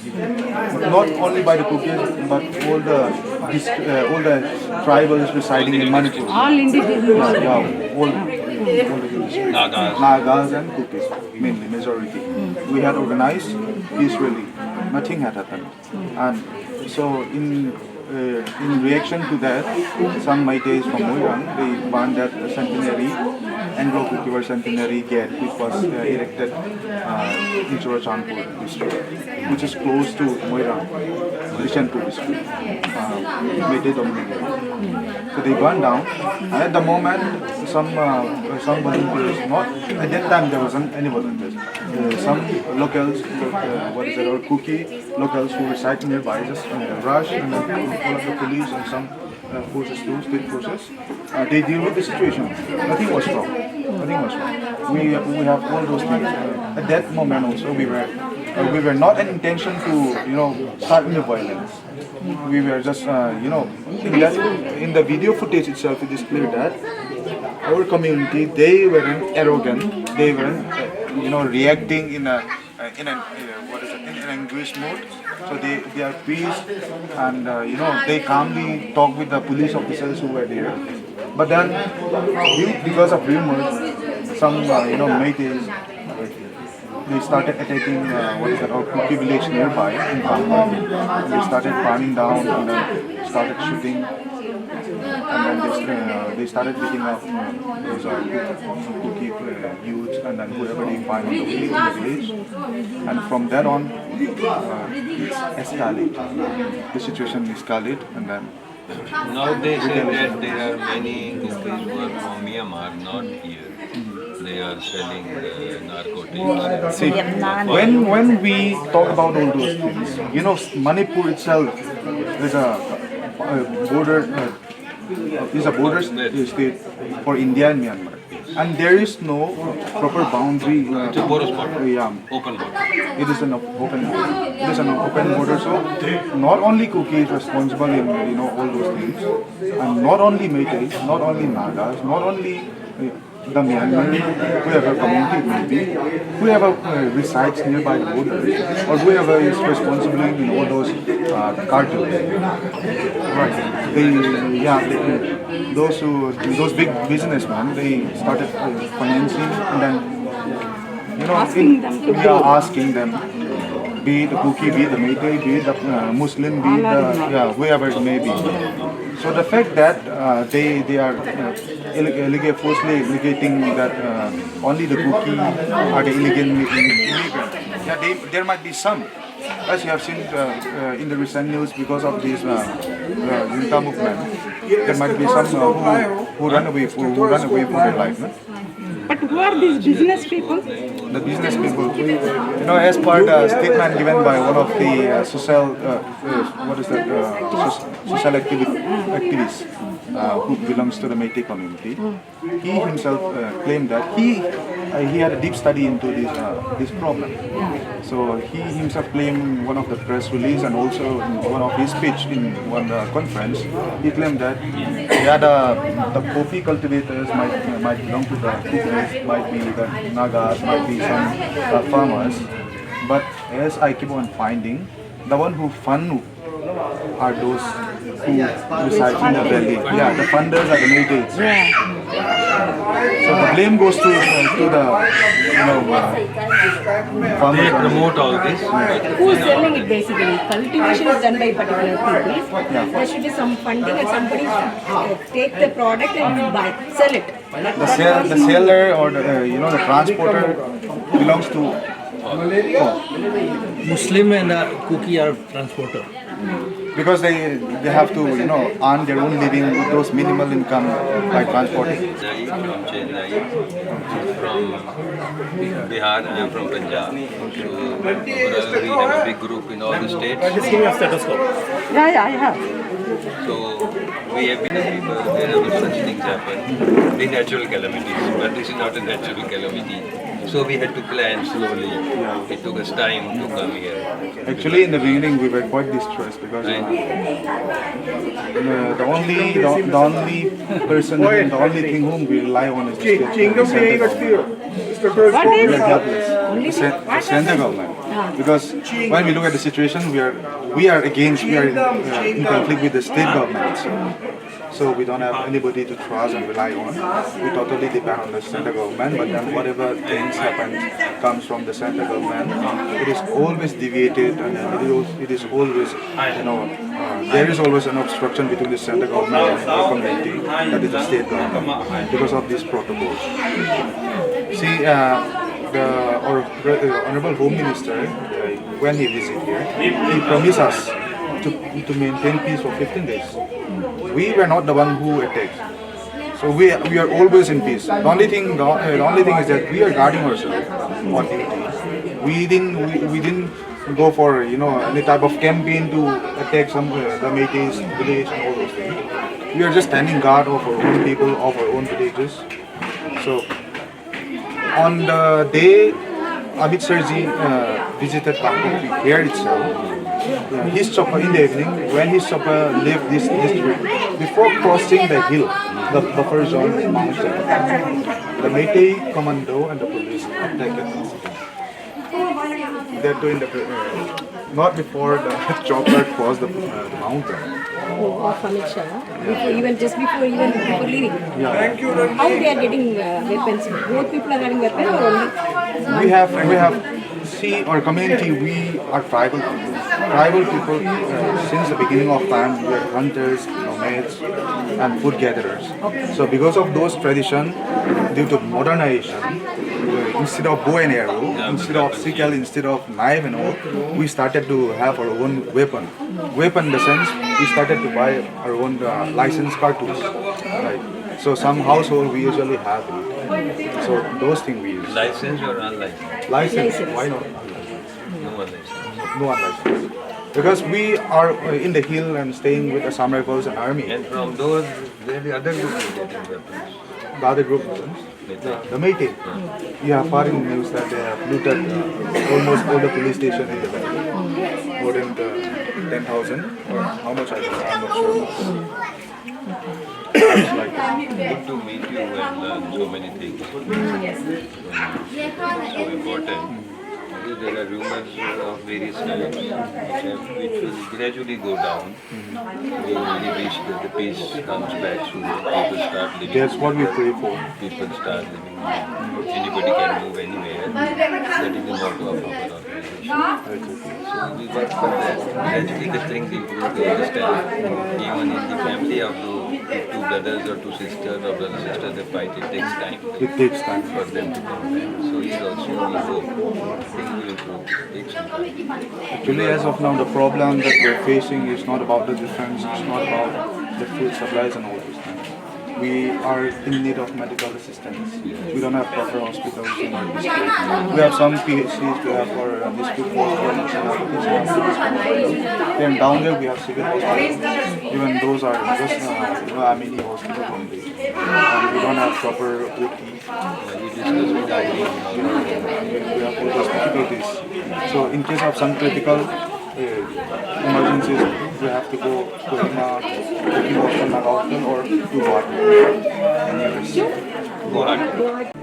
Speaker 10: Not only by the Cookies, but all the tribals residing in Manipur.
Speaker 15: All individuals.
Speaker 10: Yeah. All Nagas and Cookies, mainly majority. We had organized peace rally. Nothing had happened, and so in reaction to that, some Meiteis from Moirang, they banned that centenary Anglo-Kuttiwar centenary gate which was erected in Churachandpur district, which is close to Moirang, Bishanpur district, Meitei dominated. So they burned down, and at the moment some volunteers, not at that time there wasn't any volunteers, some locals, or Kuki locals who reside nearby just rush and all of the police and some forces too, state forces, they deal with the situation. Nothing was wrong. We have all those things. At that moment also we were not an intention to start the violence. We were just in the video footage itself it is clear that our community, they weren't arrogant, they weren't reacting in an anguish mode. So they are peace and they calmly talk with the police officers who were there. But then because of rumors, some Meiteis, they started attacking our Kuki village nearby in KANGGUI. They started burning down and then started shooting. And then they started beating up those Kuki youths and then whoever they find in the village. And from that on, it's escalated. The situation escalated and then
Speaker 5: now they say that there are many Kukis who are from Myanmar, not here. They are selling narcotics.
Speaker 10: See, when we talk about all those things, Manipur itself is a border state for India and Myanmar. And there is no proper boundary.
Speaker 5: It's a porous border.
Speaker 10: Yeah.
Speaker 5: Open border.
Speaker 10: It is an open border. It is an open border. So not only Kuki is responsible in all those things, and not only Meiteis, not only Nagas, not only the Myanmar, whoever community it may be, whoever resides nearby the borders, or whoever is responsible in all those cartels. Right. Those big businessmen, they started financing and then asking them, be it the Kuki, be it the Meitei, be it the Muslim, be it the whoever it may be. So the fact that they are falsely allegating that only the Kuki are the illegal immigrants. There might be some, as you have seen in the recent news, because of this junta movement. There might be some who run away from their life. No?
Speaker 7: But who are these business people?
Speaker 10: The business people, as per the statement given by one of the social activists who belongs to the Meitei community, he himself claimed that he had a deep study into this problem. So he himself claimed in one of the press release and also in one of his speech in one conference, he claimed that the coffee cultivators might belong to the Kukis, might be the Nagas, might be some farmers. But as I keep on finding, the one who fund are those who reside in the valley. Yeah, the funders are the Meiteis. So the blame goes to the farmers.
Speaker 12: They promote all this.
Speaker 15: Who is selling it basically? Cultivation is done by particular people. There should be some funding and somebody should take the product and buy, sell it.
Speaker 10: The seller or the the transporter belongs to
Speaker 16: Muslim and cookie are transporter.
Speaker 10: because they have to earn their own living with those minimal income by transporting.
Speaker 5: From Chennai, from Bihar, I am from Punjab. So overall we have a big group in all the states.
Speaker 16: Just give me a stethoscope.
Speaker 15: Yeah, I have.
Speaker 5: So we have been people wherever such things happen, the natural calamities, but this is not a natural calamity. So we had to plan slowly. It took us time to come here.
Speaker 10: Actually, in the beginning, we were quite distressed because the only person, the only thing whom we rely on is the central government. We are helpless. The central government. Because when we look at the situation, we are in conflict with the state government. So we don't have anybody to trust and rely on. We totally depend on the central government, but then whatever things happen comes from the central government, it is always deviated and it is always, there is always an obstruction between the central government and the community, that is the state government, because of these protocols. See, the Honorable Home Minister, when he visited here, he promised us to maintain peace for 15 days. We were not the one who attacked. So we are always in peace. The only thing is that we are guarding ourselves on duty. We didn't go for any type of campaign to attack the Métis village and all those things. We are just standing guard of our own people, of our own villages. So on the day Amit Sirji visited KANGGUI here itself, his chopper in the evening, when his chopper left this district, before crossing the hill, the buffer zone mountain, the Métis commando and the police attacked. They're doing not before the chopper crossed the mountain.
Speaker 15: Of Amit Shah, before leaving.
Speaker 10: Yeah. Thank you.
Speaker 15: How they are getting weapons? Both people are having weapons or only?
Speaker 10: We have. See, our community, we are tribal people. Tribal people, since the beginning of time, we are hunters, nomads, and food gatherers. So because of those traditions, due to modernization, instead of bow and arrow, instead of sickle, instead of knife and all, we started to have our own weapon. Weapon in the sense, we started to buy our own licensed cartridge. Right. So some household we usually have it. So those things we use.
Speaker 5: Licensed or unlicensed?
Speaker 10: Licensed. Why not?
Speaker 5: No unlicensed.
Speaker 10: No unlicensed. Because we are in the hill and staying with the Assam Rifles and army.
Speaker 5: And from those, where the other group is getting weapons?
Speaker 10: The other group, the Métis. Yeah, far in the news that they have looted almost all the police stations in the valley. More than 10,000 or how much I don't know, I'm not sure.
Speaker 5: Good to meet you and learn so many things. So important. There are rumors of various types which will gradually go down. We only wish that the peace comes back soon. People start living.
Speaker 10: That's what we pray for.
Speaker 5: People start living. Anybody can move anywhere. That is the motto of our organization. So we work for that. Gradually the things improve. They understand. Even in the family of two brothers or two sisters or brother sisters, they fight. It takes time.
Speaker 10: It takes time
Speaker 5: for them to come back. So here also we hope things will improve. It takes some time.
Speaker 10: Actually, as of now, the problem that we're facing is not about the defense, it's not about the food supplies and all those things. We are in need of medical assistance. We don't have proper hospitals in our district. We have some PHCs, we have our district hospitals. Then down there we have civil hospitals. Even those are just mini hospitals only. And we don't have proper OT. We have all those difficulties. So in case of some critical emergencies, we have to go to LEMNA, or to Cotu or to Guwahati.